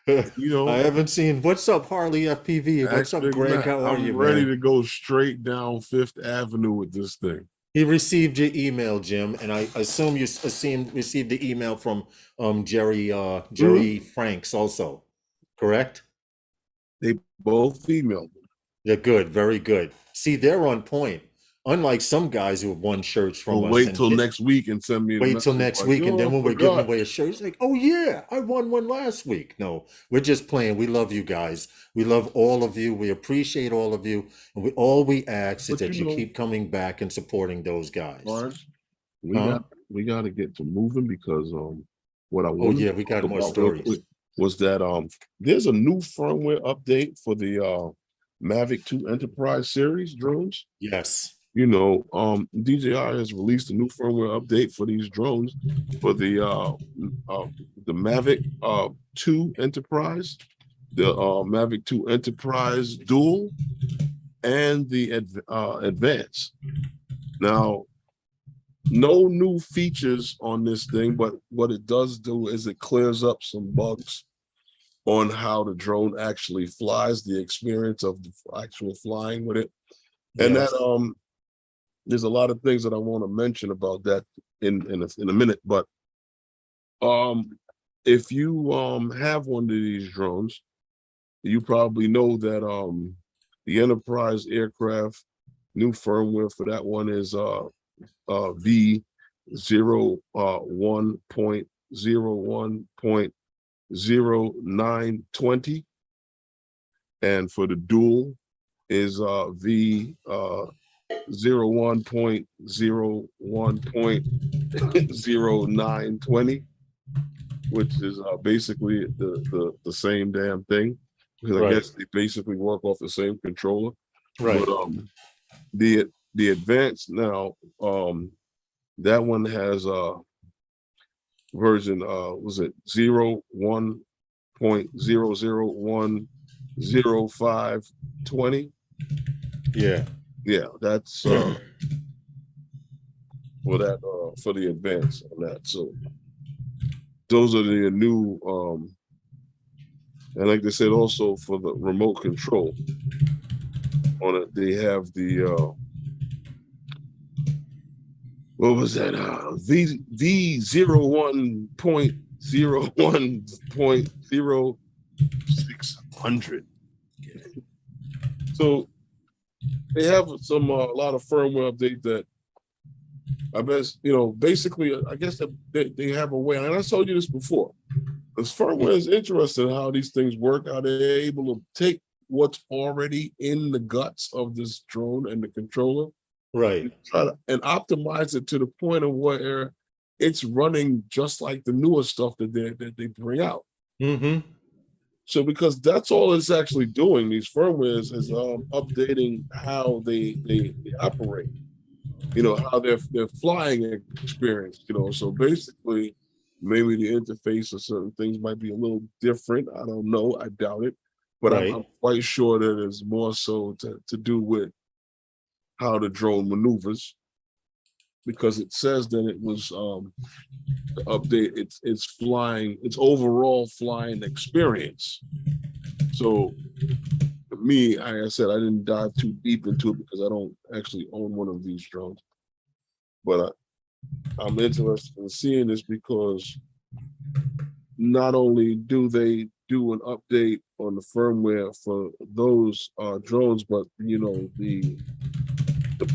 I know, haven't seen, what's up, Harley FPV? What's that's up, Big Greg? Mac. How are you, I'm ready man? to go straight down Fifth Avenue with this thing. He received your email, Jim, and I assume you received the email from Jerry Mhm. Jerry Franks also, correct? They both emailed me. They're good, very good. See, they're on point. Unlike some guys who have won shirts from Well, us wait and till next week and send me the wait till message next like, week, and then I when we're giving forgot. away a shirt, it's like, oh yeah, I won one last week. No, we're just playing. We love you guys. We love all of you. We appreciate all of you. And all we ask is But that you keep coming back and supporting those guys. Lawrence, Huh? we got to get to moving because what I Oh wanted yeah, to we talk got more about real quick stories. was that there's a new firmware update for the Mavic 2 Enterprise series drones. Yes. DJI has released a new firmware update for these drones for the Mavic 2 Enterprise, the Mavic 2 Enterprise Dual, and the Advance. Now, no new features on this thing, but what it does do is it clears up some bugs on how the drone actually flies, the experience of the actual flying with it. And that Yes. there's a lot of things that I want to mention about that in a minute. But if you have one of these drones, you probably know that the Enterprise aircraft new firmware for that one is V 01.01.0920, and for the dual is V 01.01.0920, which is basically the same damn thing, because I Right. guess they basically work off the same controller. Right. But the advanced now, that one has version was it 01.0010520. Yeah. Yeah, that's for that for the advance on that. So those are the new and like they said, also for the remote control on it, they have the what was that? V 01.01.0600. So they have some a lot of firmware update that I guess basically I guess that they have a way. And I told you this before. This firmware is interesting how these things work, how they're able to take what's already in the guts of this drone and the controller Right. and try to and optimize it to the point of where it's running just like the newer stuff that they bring out. Mm-hmm. So because that's all it's actually doing, these firmwares is updating how they operate. How their flying experience. So basically, maybe the interface of certain things might be a little different. I don't know. I doubt it, but I'm, Right. I'm quite sure that it's more so to do with how the drone maneuvers, because it says that it was to update its flying, its overall flying experience. So me, like I said, I didn't dive too deep into it because I don't actually own one of these drones, but I'm interested in seeing this because not only do they do an update on the firmware for those drones, but the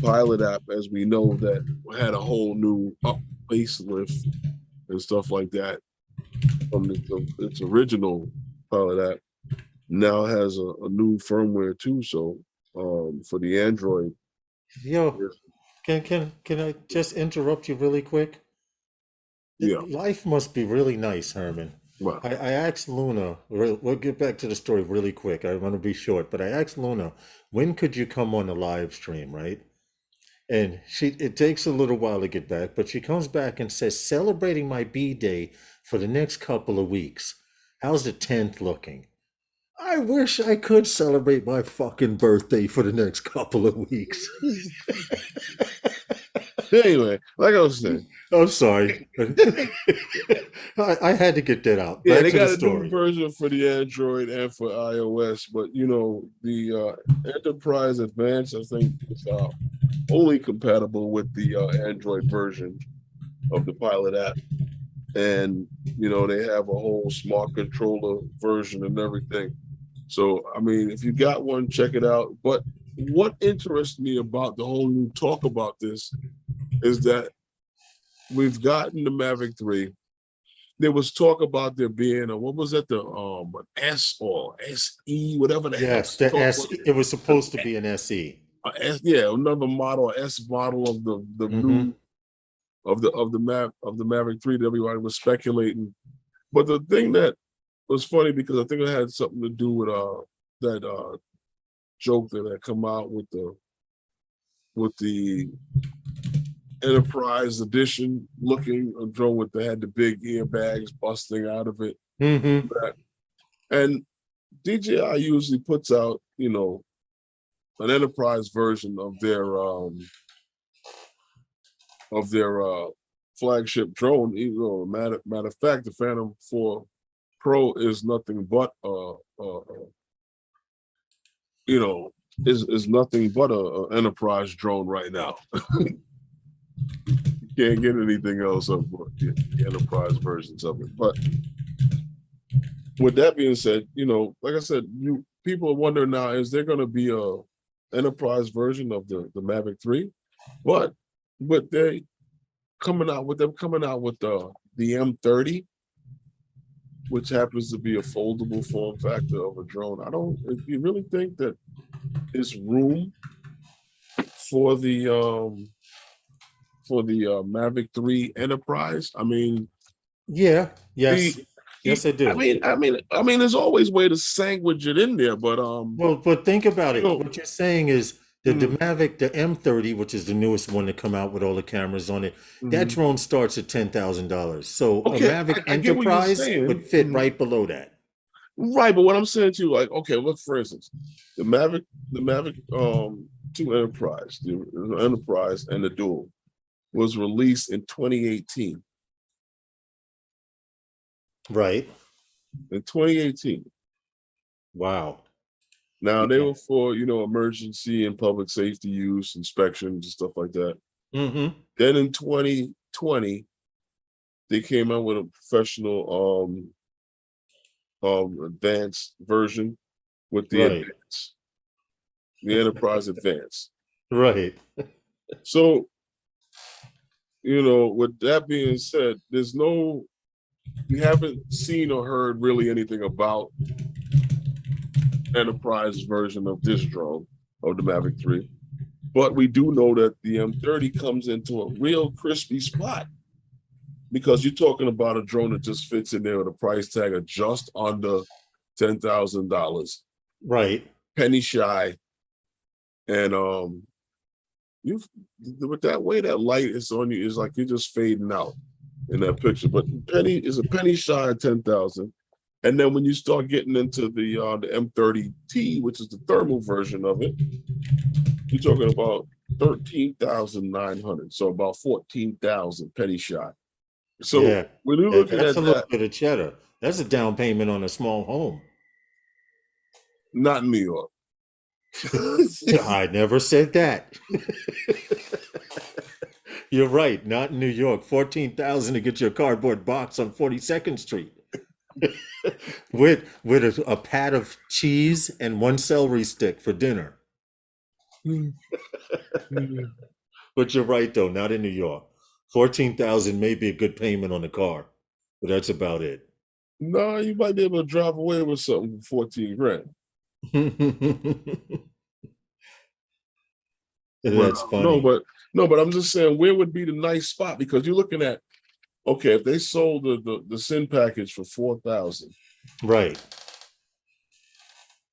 pilot app, as we know, that had a whole new facelift and stuff like that from its original pilot app, now has a new firmware too. So for the Android, Yo, can I just interrupt you really quick? yeah, Life must be really nice, Herman. well, I asked Luna, we'll get back to the story really quick. I want to be short, but I asked Luna, when could you come on the live stream, right? And it takes a little while to get back, but she comes back and says, celebrating my B-day for the next couple of weeks. How's the 10th looking? I wish I could celebrate my fucking birthday for the next couple of weeks. anyway, like I was saying, I'm sorry. I had to get that out. yeah, Back they to the got a new story. version for the Android and for iOS, but the Enterprise Advanced, I think, is only compatible with the Android version of the Pilot app, and they have a whole smart controller version and everything. So I mean, if you got one, check it out. But what interests me about the whole new talk about this is that we've gotten the Mavic 3. There was talk about there being what was that, the an S or SE, whatever the hell Yes, the talk S. was, It was supposed to be an SE. yeah, another model, S model of the Mm-hmm. new of the Mavic 3 that everybody was speculating. But the thing that was funny, because I think it had something to do with that joke that had come out with the Enterprise Edition looking drone with had the big airbags busting out of it. Mm-hmm. And DJI usually puts out, an enterprise version of their flagship drone. Matter of fact, the Phantom 4 Pro is nothing but is nothing but a enterprise drone right now. You can't get anything else of the enterprise versions of it. But with that being said, like I said, people are wondering now, is there going to be a enterprise version of the Mavic 3? But they're coming out with the M30, which happens to be a foldable form factor of a drone. If you really think that there's room for the Mavic 3 Enterprise, I mean, yes, I do. I mean, there's always way to sandwich it in there, but but think about it. know, What you're saying is the Mavic, the M30, which is the newest one to come out with all the cameras on it, that drone starts at $10,000. So a Mavic Enterprise would fit right below that. Right, but what I'm saying to you, like, okay, look, for instance, the Mavic 2 Enterprise, the Enterprise and the Dual was released in 2018. Right. In 2018. Wow. Now they were for emergency and public safety use, inspections and stuff like that. Mm-hmm. Then in 2020, they came out with a professional advanced version with the advance, the Enterprise Advance. Right. So, with that being said, we haven't seen or heard really anything about Enterprise version of this drone, of the Mavic 3. But we do know that the M30 comes into a real crispy spot, because you're talking about a drone that just fits in there with a price tag of just under $10,000. Right. Penny shy. And with that way that light is on you, is like you're just fading out in that picture. But a penny shy of 10,000. And then when you start getting into the M30T, which is the thermal version of it, you're talking about 13,900. So about 14,000 penny shy. So when you're looking that's at a little bit of cheddar. That's a down payment on a small home. Not in New York. I never said that. You're right. Not in New York. 14,000 to get your cardboard box on 42nd Street. with a pat of cheese and one celery stick for dinner. But you're right, though. Not in New York. 14,000 may be a good payment on the car, but that's about it. No, you might be able to drive away with something for 14 grand. That's funny. No, but I'm just saying, where would be the nice spot? Because you're looking at, okay, if they sold the SIN package for 4,000, right?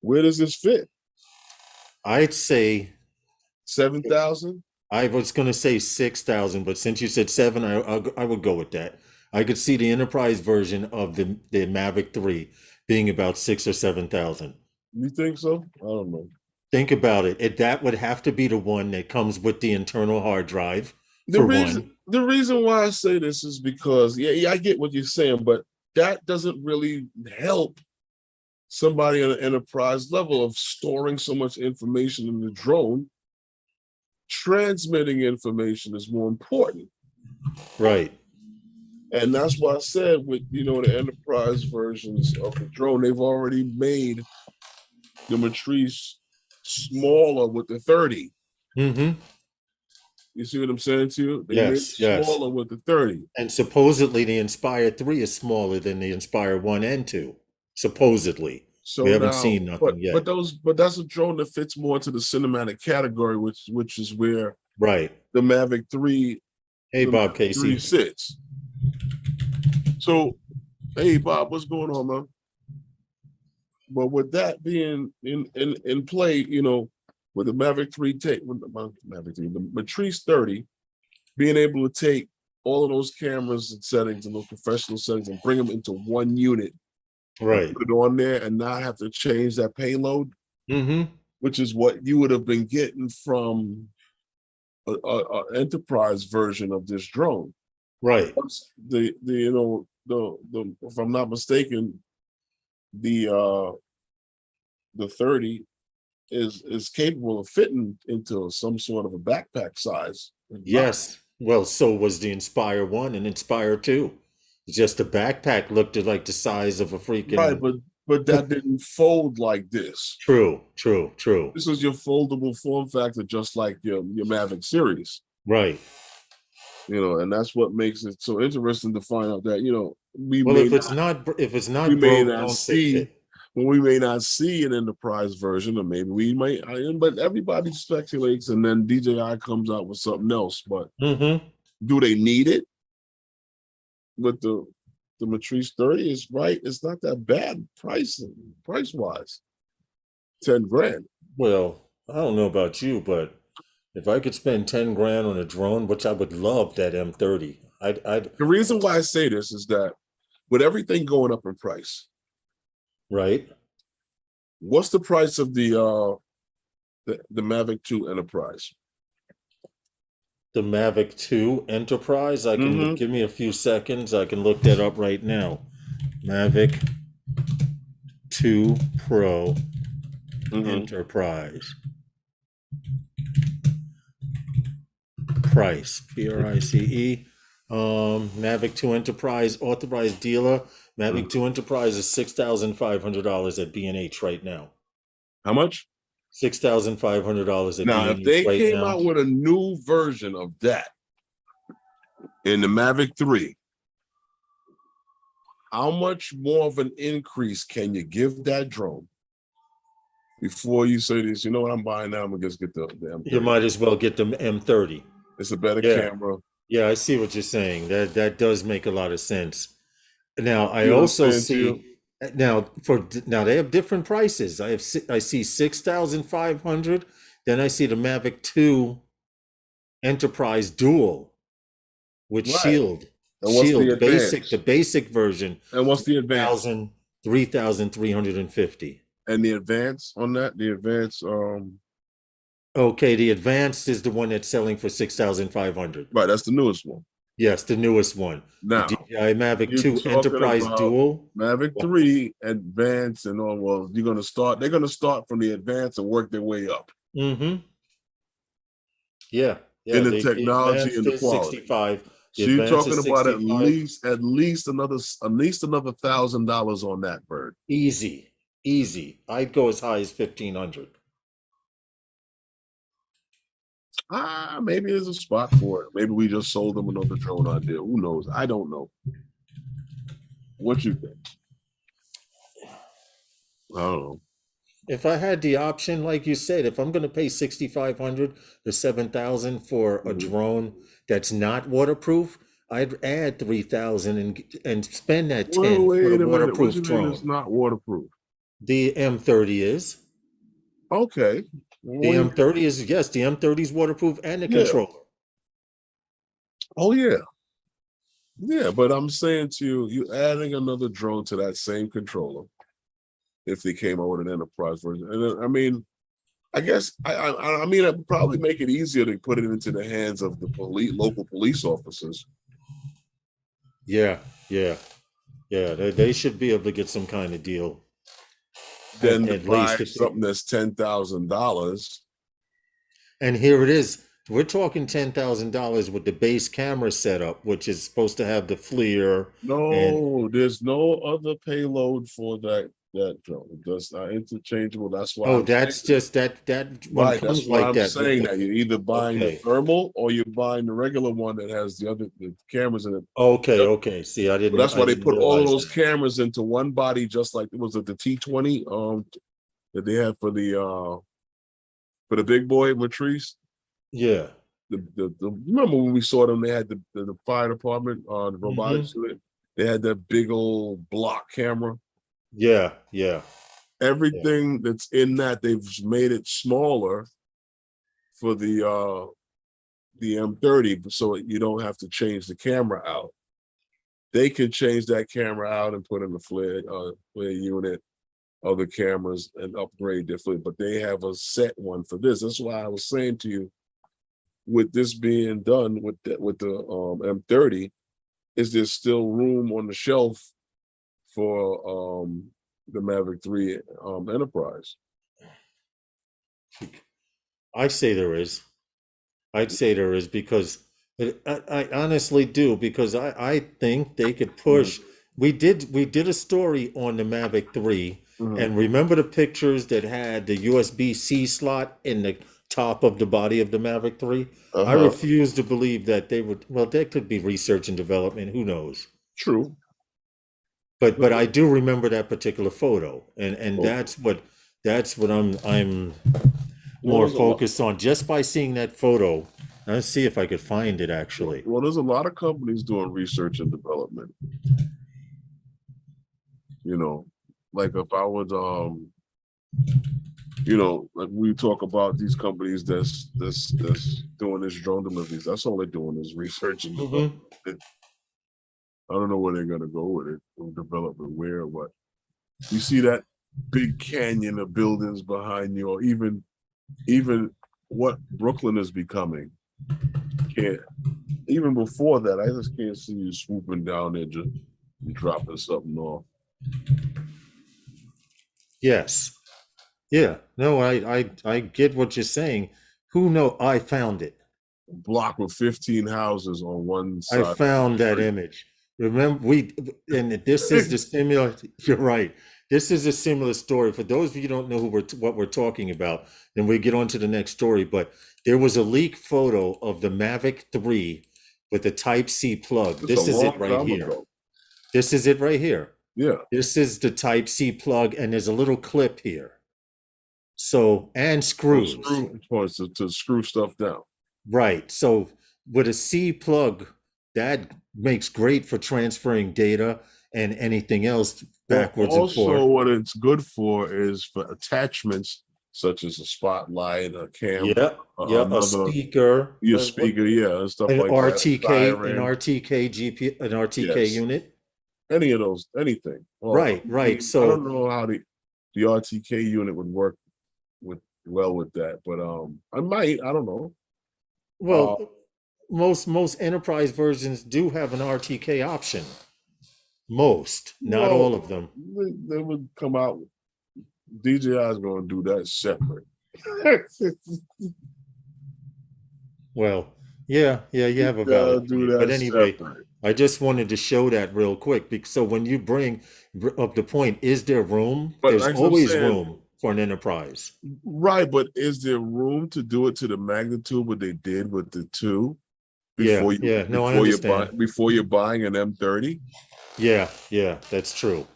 Where does this fit? I'd say 7,000. I was going to say 6,000, but since you said 7, I would go with that. I could see the enterprise version of the Mavic 3 being about 6,000 or 7,000. You think so? I don't know. Think about it. That would have to be the one that comes with the internal hard drive. The reason why I say this is because, I get what you're saying, but that doesn't really help somebody on an enterprise level of storing so much information in the drone. Transmitting information is more important. Right. And that's why I said with, the enterprise versions of the drone, they've already made the matrice smaller with the 30. Mm-hmm. You see what I'm saying to you? They made it smaller with the 30. And supposedly the Inspire 3 is smaller than the Inspire 1 and 2. Supposedly. So we haven't seen nothing yet. But that's a drone that fits more to the cinematic category, which is where the Mavic 3 Hey, the Bob Mavic 3 Casey. sits. So, hey Bob, what's going on, man? But with that being in play, you know, with the Mavic 3 take, with the Mavic 3, the Matrice 30, being able to take all of those cameras and settings and those professional settings and bring them into one unit and Right. put it on there and not have to change that payload, Mm-hmm. which is what you would have been getting from a enterprise version of this drone. Right. The you know the if I'm not mistaken, the 30 is capable of fitting into some sort of a backpack size. Yes. Well, so was the Inspire 1 and Inspire 2. Just the backpack looked like the size of a Right, freaking. but that didn't fold like this. True, true, true. This is your foldable form factor, just like your Mavic series. Right. You know, and that's what makes it so interesting to find out that, you know, Well, if it's we not may broke, not don't fix see it. well, we may not see an enterprise version, or maybe we might, but everybody speculates, and then DJI comes out with something else. But Mm-hmm. do they need it? With the Matrice 30 is right. It's not that bad price wise. 10 grand. Well, I don't know about you, but if I could spend 10 grand on a drone, which I would love that M30, I'd, The reason why I say this is that with everything going up in price, right? what's the price of the Mavic 2 Enterprise? The Mavic 2 Enterprise, I can Mm-hmm. give me a few seconds. I can look that up right now. Mavic 2 Pro Enterprise. Price, Price. Mavic 2 Enterprise authorized dealer. Mavic 2 Enterprise is $6,500 at B&H right now. How much? $6,500 at Now, if B&H they right came now. out with a new version of that in the Mavic 3, how much more of an increase can you give that drone before you say this? You know what I'm buying now? I'm gonna just get the M30. You might as well get the M30. It's a better Yeah. camera. Yeah, I see what you're saying. That does make a lot of sense. Now, I You know what I'm also saying to you? see now they have different prices. I see 6,500. Then I see the Mavic 2 Enterprise Dual with Right. Shield. And what's the The advance? basic version, And what's the advance? 3,350. And the advance on that? The advance, Okay, the advanced is the one that's selling for 6,500. right, that's the newest one. Yes, the newest one. The Now, DJI Mavic you're 2 talking Enterprise about Dual. Mavic 3 advance and all. Well, they're gonna start from the advance and work their way up Mm-hmm. Yeah, in yeah. the The technology advanced and the is quality. 65. The So you're advanced talking is about 65. at least another $1,000 on that bird. Easy, easy. I'd go as high as 1,500. Maybe there's a spot for it. Maybe we just sold them another drone idea. Who knows? I don't know. What you think? I don't know. If I had the option, like you said, if I'm going to pay 6,500 to 7,000 for a drone that's not waterproof, I'd add 3,000 and spend that 10 for the Wait a minute. What waterproof you mean it's drone. not waterproof? The M30 is. Okay. The M30 is, yes, the M30 is waterproof and the controller. Oh yeah. Yeah, but I'm saying to you, you adding another drone to that same controller if they came out with an enterprise version. And then, I mean, I guess I mean it'd probably make it easier to put it into the hands of the local police officers. Yeah, yeah, yeah. They should be able to get some kind of deal. Than to At buy least if they, something that's $10,000. and here it is. We're talking $10,000 with the base camera setup, which is supposed to have the FLIR. And No, there's no other payload for that drone. It does not interchangeable. That's why I'm saying that's just that one right. That's comes why like I'm that with saying that you're either buying the okay. thermal or you're buying the regular one that has the cameras in it. Okay, okay. See, But that's why I they didn't put all of realize those that. cameras into one body, just like it was at the T20 that they had for the big boy Matrice. Yeah. remember when we saw them, they had the fire department, the robotics unit. They had that big old block camera. Yeah, yeah. Everything that's in that, they've made it smaller for the M30, so you don't have to change the camera out. They could change that camera out and put in the flare unit, other cameras, and upgrade their flare, but they have a set one for this. That's why I was saying to you, with this being done with the M30, is there still room on the shelf for the Mavic 3 Enterprise? I say there is. I'd say there is because I honestly do because I think they could push. We did a story on the Mavic 3, and remember the pictures that had the USB-C slot in the top of the body of the Mavic 3? I refuse to believe that they would. Well, there could be research and development. Who knows? True. But I do remember that particular photo, and that's what I'm more focused on just by seeing that photo. Let's see if I could find it actually. Well, there's a lot of companies doing research and development. You know, like if I was like we talk about these companies that's doing this drone deliveries, that's all they're doing is research and development. I don't know where they're gonna go with it, or development where, what. You see that big canyon of buildings behind you, or even what Brooklyn is becoming. Can't even before that, I just can't see you swooping down there just dropping something off. Yes. Yeah. No, I get what you're saying. Who know? I found it. A block with 15 houses on one side. I found that image. Remember, and this is the similar. You're right. This is a similar story. For those of you who don't know what we're talking about, then we get on to the next story. But there was a leaked photo of the Mavic 3 with the Type-C plug. This is it right here. This is it right here. Yeah. This is the Type-C plug, and there's a little clip here. So, and screws. To screw stuff down. Right. So with a C plug, that makes great for transferring data and anything else backwards and forward. Also, what it's good for is for attachments such as a spotlight, a camera, a speaker, and stuff like RTK, an RTK GP, an RTK unit. Any of those, anything. Right. So I don't know how the RTK unit would work with that, but I don't know. Well, most enterprise versions do have an RTK option. Most, not all of them. They would come out. DJI is going to do that separate. Well, yeah, you have a valid point. But anyway, separate. I just wanted to show that real quick. So when you bring up the point, is there room? There's always room for an enterprise. Right, but is there room to do it to the magnitude what they did with the 2? I understand. Before you're buying an M30? Yeah, that's true.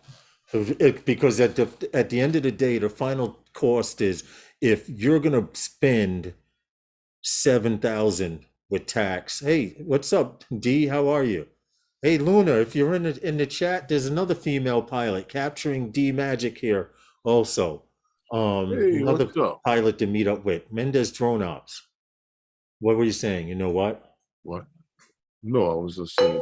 Because at the end of the day, the final cost is if you're gonna spend $7,000 with tax. Hey, what's up, D? How are you? Hey, Luna, if you're in the chat, there's another female pilot capturing D Magic here also. Another pilot to meet up with. Mendez Drone Ops. What were you saying? You know what? What? No, I was just saying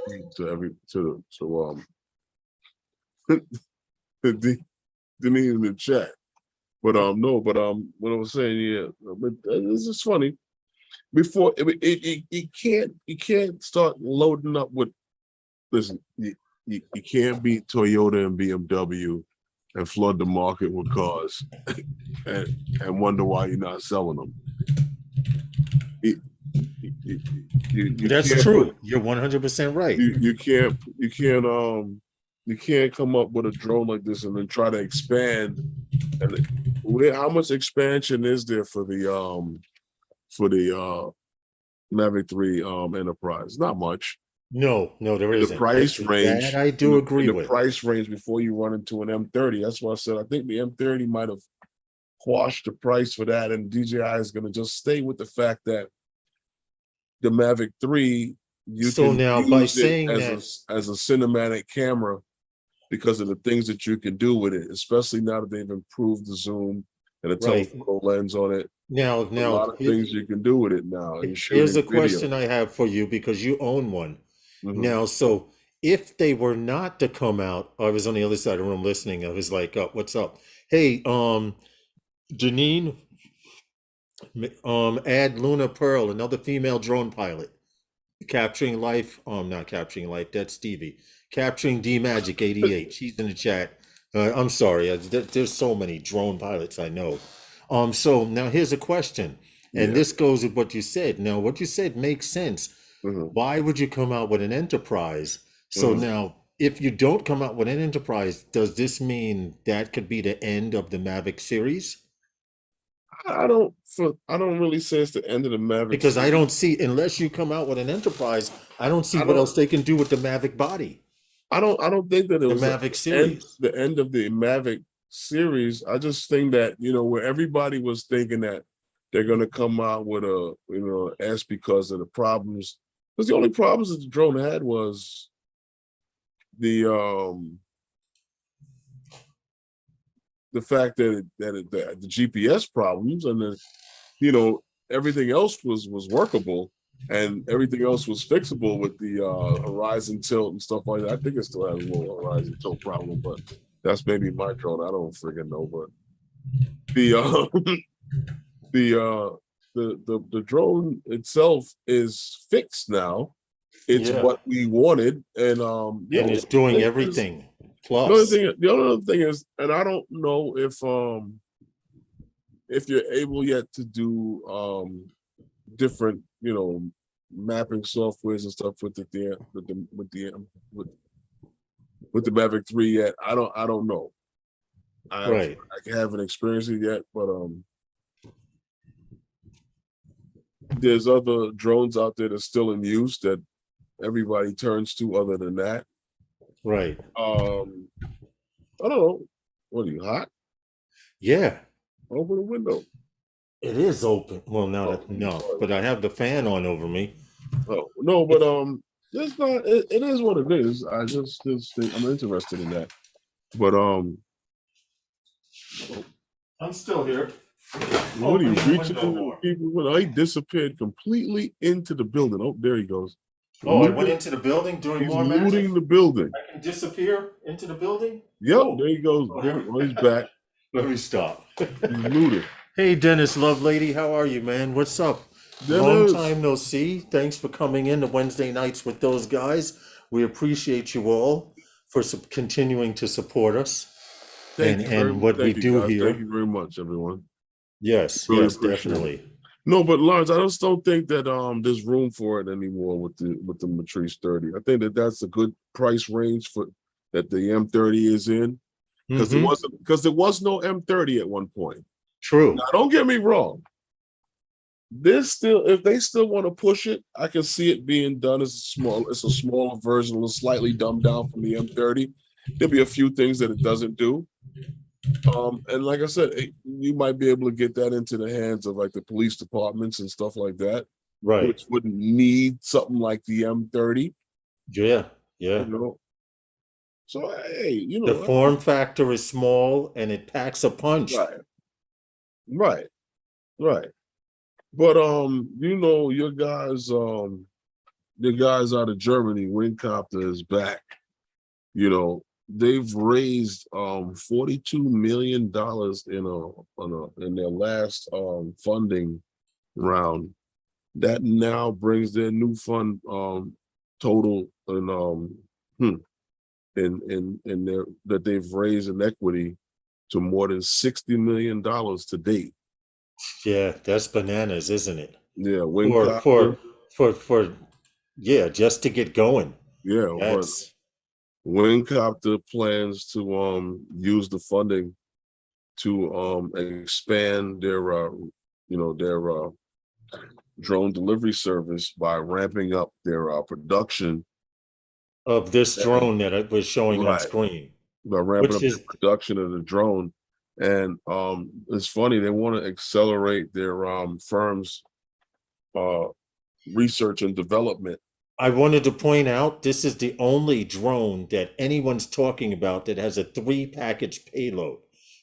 Denise in the chat. But what I was saying, but this is funny. Before you can't start loading up with. Listen, you can't beat Toyota and BMW and flood the market with cars and wonder why you're not selling them. That's true. You're 100% right. You can't come up with a drone like this and then try to expand. And how much expansion is there for the Mavic 3 Enterprise? Not much. No, there isn't. The price range. That I do agree with. The price range before you run into an M30. That's why I said I think the M30 might have quashed the price for that, and DJI is going to just stay with the fact that the Mavic 3, you So can now by use it saying as that, a cinematic camera because of the things that you can do with it, especially now that they've improved the zoom and the right telephoto lens on it. now, A lot of things you can do with it now. You're here's shooting a video. question I have for you because you own one. Mhm. Now, so if they were not to come out, I was on the other side of the room listening. I was like, what's up? Hey, Janine, add Luna Pearl, another female drone pilot. Capturing life, not capturing life, that's Stevie. Capturing D Magic 88. She's in the chat. I'm sorry, there's so many drone pilots I know. So now here's a question, and Yeah. this goes with what you said. Now, what you said makes sense. Mhm. Why would you come out with an enterprise? So Mhm. now, if you don't come out with an enterprise, does this mean that could be the end of the Mavic series? I don't really say it's the end of the Mavic Because I series. don't see, unless you come out with an enterprise, I don't see I what don't else they can do with the Mavic body, I don't think that it the was Mavic series. the end of the Mavic series. I just think that, where everybody was thinking that they're gonna come out with a, S because of the problems. Because the only problems that the drone had was the the fact that the GPS problems, and the you know everything else was workable, and everything else was fixable with the horizon tilt and stuff like that. I think it still has a little horizon tilt problem, but that's maybe my drone. I don't friggin' know. But the the the drone itself is fixed now. It's Yeah. what we wanted, and And it's doing everything. Plus, the only other thing is, and I don't know if you're able yet to do different, mapping softwares and stuff with with the Mavic 3 yet. I don't know. right, I haven't experienced it yet, but there's other drones out there that's still in use that everybody turns to other than that. right. Um, I don't know. What are you hot? Yeah, Open the window. it is open. Well, now Oh, that, I'm no, sorry. but I have the fan on over me. Oh no, but it's not. It is what it is. I just think I'm interested in that. But I'm still here. what are you Opening the reaching window into the more. people? Well, he disappeared completely into the building. Oh, there he goes. Oh, I went Looting, into the building doing he's more magic. looting the building. I can disappear into the building. Yep, Oh, there he goes. oh here. Oh, he's back. Let me stop. He's looting. Hey, Dennis, love lady, how are you, man? What's up? Long Dennis. time no see. Thanks for coming in to Wednesday nights with those guys. We appreciate you all for continuing to support us Thank you very and much. what we Thank you, do guys. Thank here. you very much, everyone. Yes, Really yes, appreciate it. definitely. No, but Lawrence, I just don't think that there's room for it anymore with the Matrice 30. I think that that's a good price range for that the M30 is in, because Mm-hmm. there was no M30 at one point. Now, True. don't get me wrong. This still, if they still want to push it, I can see it being done as it's a smaller version, a little slightly dumbed down from the M30. There'll be a few things that it doesn't do. And like I said, you might be able to get that into the hands of like the police departments and stuff like that, Right. which wouldn't need something like the M30, Yeah, you yeah. know. So hey, The form factor is small and it packs a punch. right, right, right. But your guys out of Germany, Wingcopter is back. They've raised $42 million in their last funding round. That now brings their new fund total hmm, in their that they've raised in equity to more than $60 million to date. Yeah, that's bananas, isn't it? Yeah, For Wingcopter. for for yeah, just to get going. Yeah, but That's Wingcopter plans to use the funding to expand their drone delivery service by ramping up their production. of this And drone that it was showing on right, screen, by ramping which up the is production of the drone. And it's funny, they want to accelerate their firm's uh research and development. I wanted to point out this is the only drone that anyone's talking about that has a 3-package payload.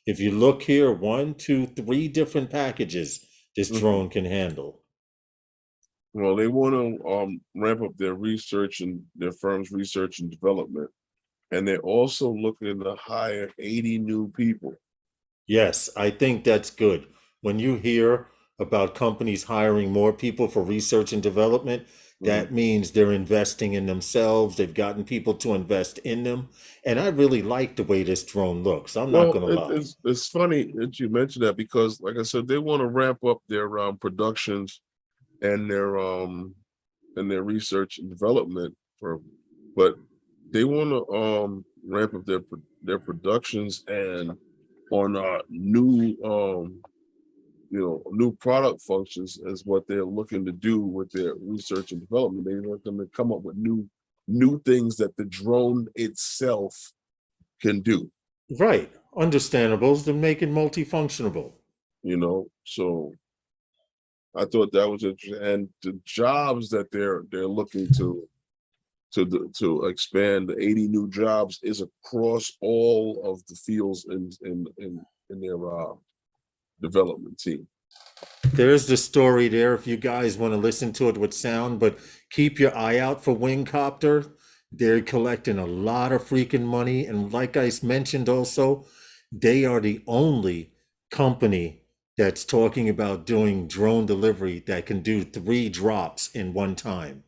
If you look here, 1, 2, 3 different packages this drone can handle. Well, they want to ramp up their research and their firm's research and development, and they're also looking to hire 80 new people. Yes, I think that's good. When you hear about companies hiring more people for research and development, that means they're investing in themselves. They've gotten people to invest in them. And I really like the way this drone looks. I'm not going to lie. It's funny that you mentioned that because, like I said, they want to ramp up their productions and their research and development but they want to ramp up their productions and on new new product functions is what they're looking to do with their research and development. They want them to come up with new things that the drone itself can do. Right. Understandables. They're making multifunctionable. So I thought that was interesting. And the jobs that they're looking to expand, the 80 new jobs is across all of the fields in their development team. There's the story there if you guys want to listen to it with sound, but keep your eye out for Wingcopter. They're collecting a lot of freaking money. And like I mentioned also, they are the only company that's talking about doing drone delivery that can do 3 drops in one time.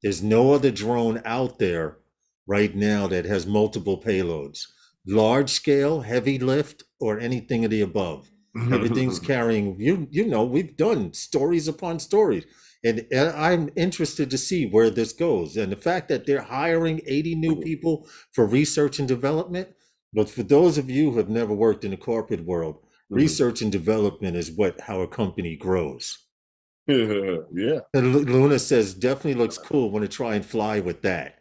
There's no other drone out there right now that has multiple payloads, large scale, heavy lift, or anything of the above. Everything's carrying, we've done stories upon stories. And I'm interested to see where this goes. And the fact that they're hiring 80 new people for research and development. But for those of you who have never worked in the corporate world, research and development is how a company grows. Yeah. And Luna says, definitely looks cool. Want to try and fly with that.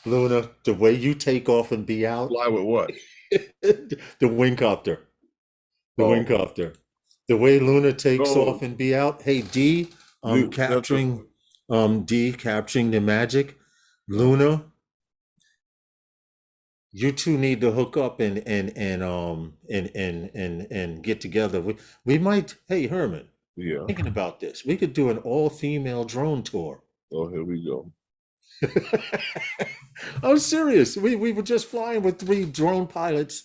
Luna, the way you take off and be out. Fly with what? The Wingcopter. The Wingcopter. The way Luna takes off and be out. Hey, D, capturing the magic. Luna, you two need to hook up and get together. We might, hey Herman. Yeah. Thinking about this. We could do an all-female drone tour. Oh, here we go. I'm serious. We were just flying with 3 drone pilots,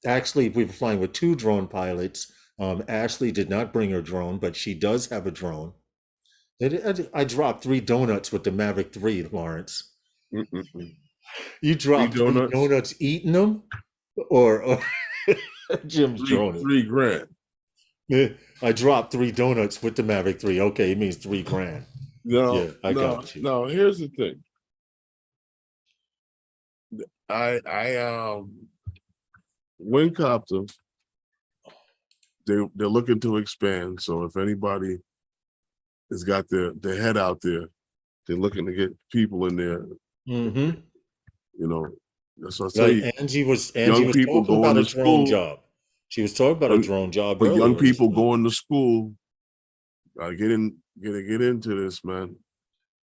actually we were flying with 2 drone pilots. Ashley did not bring her drone, but she does have a drone. I dropped 3 donuts with the Mavic 3, Lawrence. You dropped 3 donuts eating them? Or Jim's droning. $3,000. I dropped 3 donuts with the Mavic 3. Okay, it means $3,000. No, yeah, I got you. No, here's the thing. Wingcopter, they're looking to expand. So if anybody has got their head out there, they're looking to get people in there. That's what I say. Angie was talking about a drone job. She was talking about a drone job. But young people going to school, gotta get into this, man.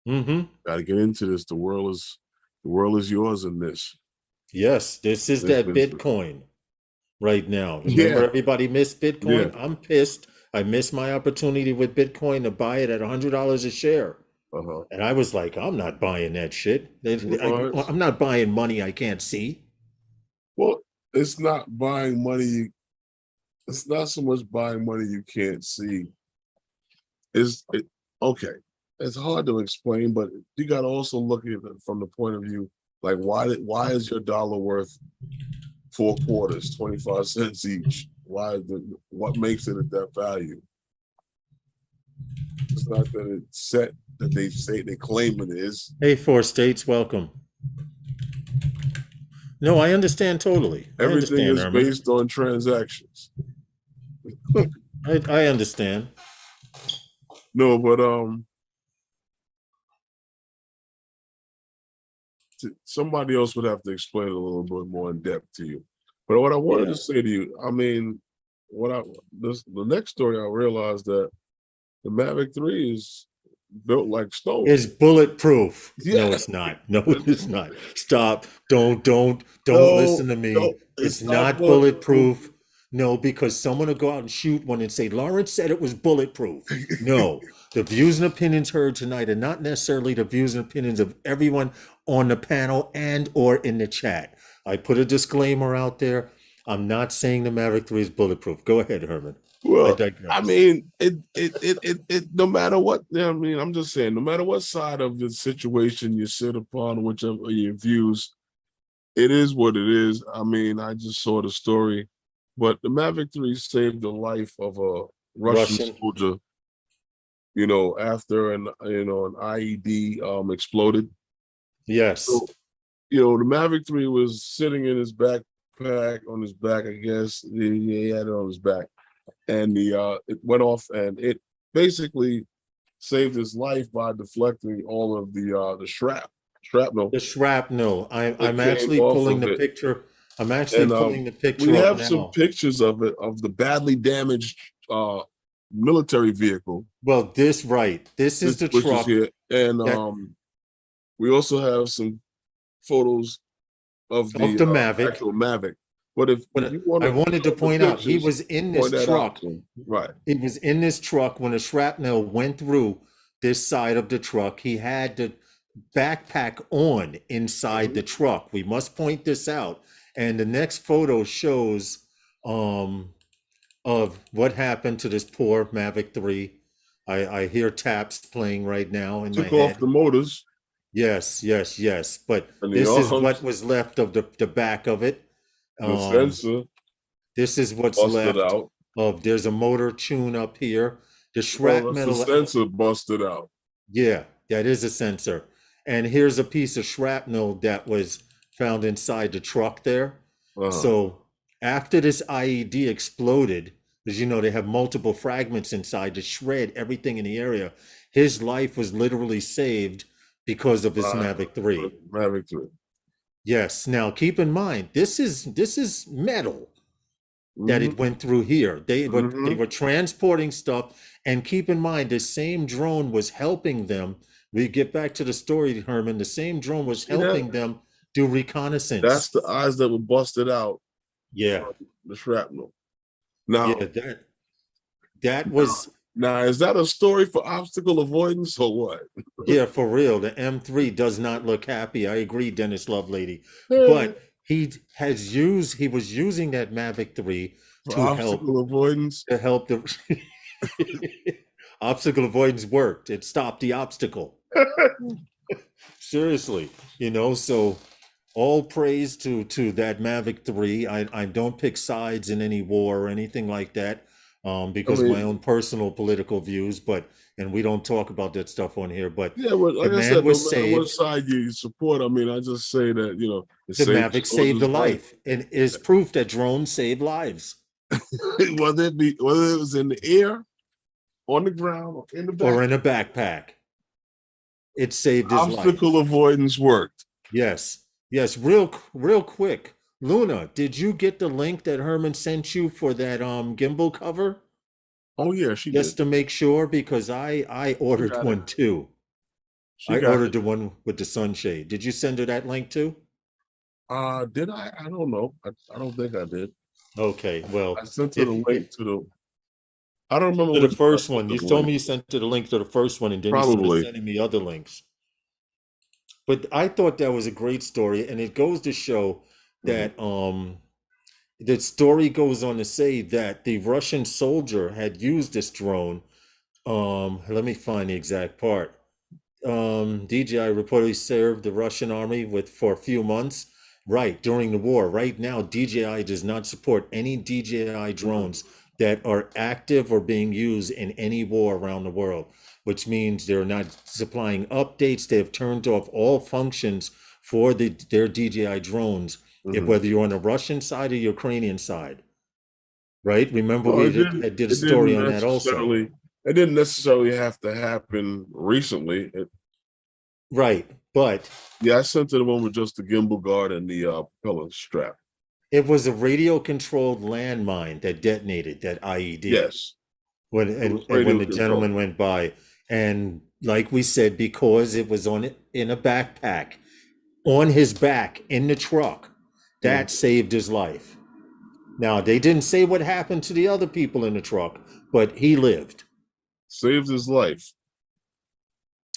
Gotta get into this. The world is yours in this. Yes, this is that Bitcoin right now. Remember, everybody missed Bitcoin. Yeah. I'm pissed. I missed my opportunity with Bitcoin to buy it at $100 a share. And I was like, I'm not buying that shit. I'm not buying money I can't see. Well, it's not buying money. It's not so much buying money you can't see. Okay. It's hard to explain, but you got to also look at it from the point of view, like why is your dollar worth 4 quarters, 25 cents each? What makes it at that value? It's not that it's set that they say they claim it is. Hey, 4 states, welcome. No, I understand totally. Everything is based on transactions. I understand. No, but somebody else would have to explain it a little bit more in depth to you. But what I wanted to say to you, I mean, the next story I realized that the Mavic 3 is built like stone. Is bulletproof. No, Yeah. it's not. No, it's not. Stop. Don't No, listen to me. no, It's it's not not bulletproof. bulletproof. No, because someone will go out and shoot one and say, Lawrence said it was bulletproof. No, the views and opinions heard tonight are not necessarily the views and opinions of everyone on the panel and or in the chat. I put a disclaimer out there. I'm not saying the Mavic 3 is bulletproof. Go ahead, Herman. I Well, I digress. mean, no matter what, I mean, I'm just saying, no matter what side of the situation you sit upon, whichever your views, it is what it is. I mean, I just saw the story, but the Mavic 3 saved the life of a Russian Russian. soldier, after an IED exploded. Yes. So, the Mavic 3 was sitting in his backpack on his back, I guess. He had it on his back. And it went off, and it basically saved his life by deflecting all of the shrapnel The shrapnel. that I'm came actually off pulling of the it. picture. I'm actually And pulling the we picture up have some now. pictures of it, of the badly damaged military vehicle. Well, this is the Which is truck here. And that we also have some photos of of the the Mavic. actual Mavic. But if But you want I to wanted to show the point out he pictures, was in this point that out truck. to him. Right. He was in this truck when the shrapnel went through this side of the truck. He had the backpack on inside the truck. We must point this out. And the next photo shows of what happened to this poor Mavic 3. I hear taps playing right now in my Took off head. the motors Yes, yes, yes. But and this is arms, what was left of the back of it. the sensor This is what's busted left out. of, there's a motor tune up here. The Well, that's the shrapnel, sensor busted out. yeah, that is a sensor. And here's a piece of shrapnel that was found inside the truck there. So after this IED exploded, because they have multiple fragments inside to shred everything in the area, his life was literally saved because of his Mavic 3. Mavic 3. Yes. Now keep in mind, this is metal that it went through here. They were transporting stuff, and keep in mind, the same drone was helping them. We get back to the story, Herman. The same drone was helping them do reconnaissance. That's the eyes that were busted out. Yeah. The shrapnel. Now, yeah, that was. Now, is that a story for obstacle avoidance or what? Yeah, for real. The M3 does not look happy. I agree, Dennis Lovelady. But he was using that Mavic 3 for to obstacle avoidance. To help the obstacle avoidance worked. It stopped the obstacle. Seriously, so all praise to that Mavic 3. I don't pick sides in any war or anything like that, because my own personal political views, and we don't talk about that stuff on here, but yeah, but like I said, no matter what side you support, I mean, I just say that, the Mavic saved a life, and is proof that drones save lives. whether it was in the air, on the ground, or in the back, or in a backpack, it saved his life. Obstacle avoidance worked. Yes. Real quick, Luna, did you get the link that Herman sent you for that gimbal cover? Oh yeah, she did. Just to make sure, because I ordered one too. I ordered the one with the sunshade. Did you send her that link too? Did I? I don't know. I don't think I did. Okay, well, I sent her the link to the. I don't remember to the first one. You told me you sent her the link to the first one, and then you started sending me other links. But I thought that was a great story, and it goes to show that the story goes on to say that the Russian soldier had used this drone. Let me find the exact part. DJI reportedly served the Russian army for a few months. Right, during the war. Right now, DJI does not support any DJI drones that are active or being used in any war around the world, which means they're not supplying updates. They have turned off all functions for their DJI drones, whether you're on the Russian side or Ukrainian side. Right? Remember, we did a story on that also. It didn't necessarily have to happen recently. Right, but yeah, I sent it the one with just the gimbal guard and the propeller strap. It was a radio-controlled landmine that detonated that IED. Yes. When the gentleman went by, and like we said, because it was in a backpack, on his back in the truck. That saved his life. Now, they didn't say what happened to the other people in the truck, but he lived. Saved his life.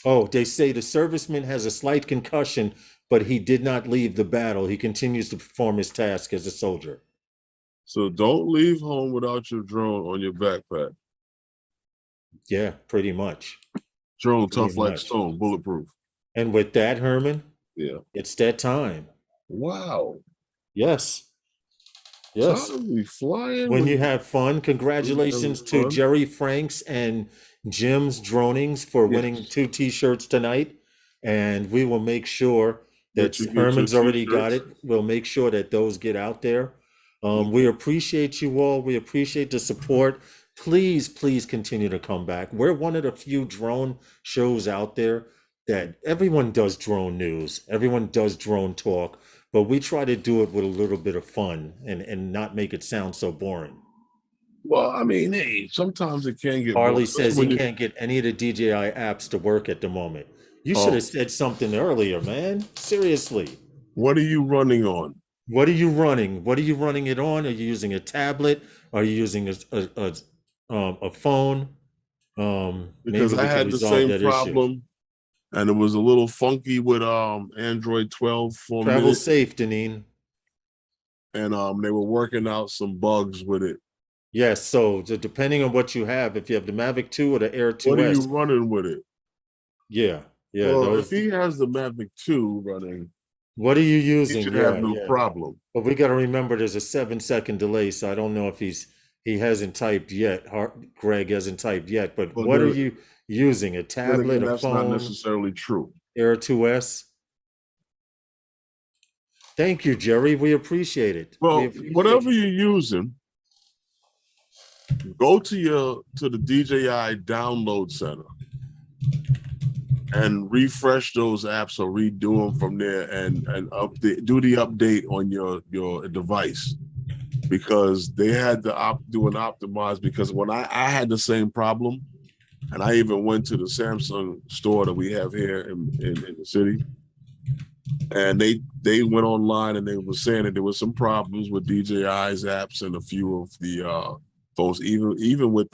Oh, they say the serviceman has a slight concussion, but he did not leave the battle. He continues to perform his task as a soldier. So don't leave home without your drone on your backpack. Yeah, pretty much. Drone Pretty tough like much. stone, bulletproof. And with that, Herman, Yeah. it's that time. Wow. Yes. Yes. Time we flying When you have fun, congratulations to fun. Jerry Franks and Jim's Dronings for winning Yes. 2 t-shirts tonight. And we will make sure that That you get Herman's your already got t-shirts. it. We'll make sure that those get out there. We appreciate you all. We appreciate the support. Please, please continue to come back. We're one of the few drone shows out there that everyone does drone news. Everyone does drone talk, but we try to do it with a little bit of fun and not make it sound so boring. Well, I mean, hey, sometimes it can get boring, Harley especially says he when you. can't get any of the DJI apps to work at the moment. You should Oh, have said something earlier, man. Seriously. what are you running on? What are you running? What are you running it on? Are you using a tablet? Are you using a phone? Because Maybe I we could had the resolve same that issue. problem, and it was a little funky with Android 12 for a Travel minute, safe, Deneen. and they were working out some bugs with it. Yes, so depending on what you have, if you have the Mavic 2 or the Air What are you 2S, running with it? yeah, Well, if those. he has the Mavic 2 running, What are you he using? should have Yeah, no yeah. problem. But we got to remember there's a 7-second delay, so I don't know if he hasn't typed yet. Greg hasn't typed yet. But But what are then, you using? A then tablet, again, a that's not phone, necessarily true. Air 2S? Thank you, Jerry. We appreciate it. We Well, appreciate whatever it. you're using, go to the DJI download center and refresh those apps or redo them from there and do the update on your device, because they had to do an optimize, because when I had the same problem, and I even went to the Samsung store that we have here in the city, and they went online and they were saying that there was some problems with DJI's apps and a few of the phones, even with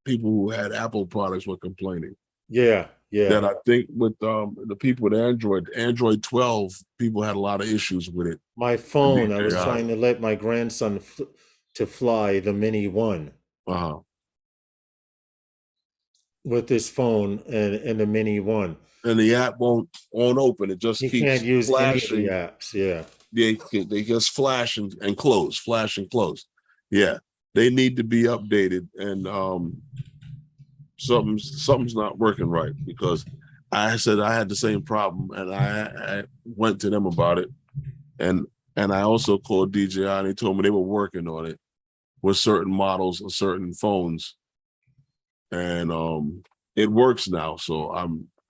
people who had Apple products were complaining. Yeah, yeah. That I think with the people with Android 12, people had a lot of issues with it. My phone, I was DJI. trying to let my grandson to fly the Mini 1 with this phone and the Mini 1. And the app won't open. It just He can't keeps use any of the flashing. apps. Yeah. They just flash and close, flash and close. Yeah, they need to be updated, and something's not working right, because I said I had the same problem, and I went to them about it, and I also called DJI, and they told me they were working on it with certain models of certain phones, and it works now. So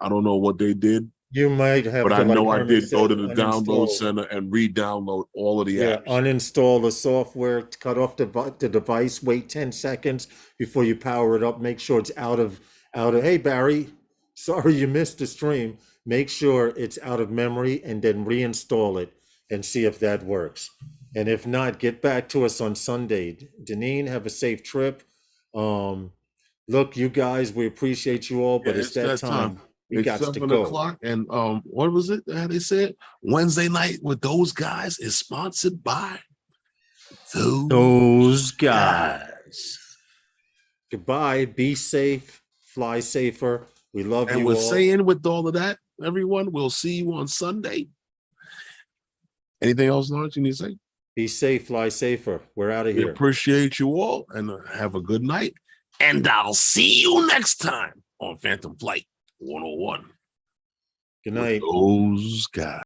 I don't know what they did, You might have but to, I like know I Herman did go said, to the download uninstall. center and re-download all of the Yeah, apps. uninstall the software, cut off the device, wait 10 seconds before you power it up. Make sure it's out of. Hey Barry, sorry you missed the stream. Make sure it's out of memory and then reinstall it and see if that works. And if not, get back to us on Sunday. Deneen, have a safe trip. Look, you guys, we appreciate you all, but Yeah, it's it's that that time. time. We It's got to 7 o'clock, go. and what was it that they said? Wednesday night with those guys is sponsored by Those guys. Goodbye. Be safe. Fly safer. We love And you we're all. saying, with all of that, everyone, we'll see you on Sunday. Anything else, Lawrence, you need to say? Be safe. Fly safer. We're out of We here. appreciate you all, and have a good night. And I'll see you next time on Phantom Flight 101. Good night. Those guys.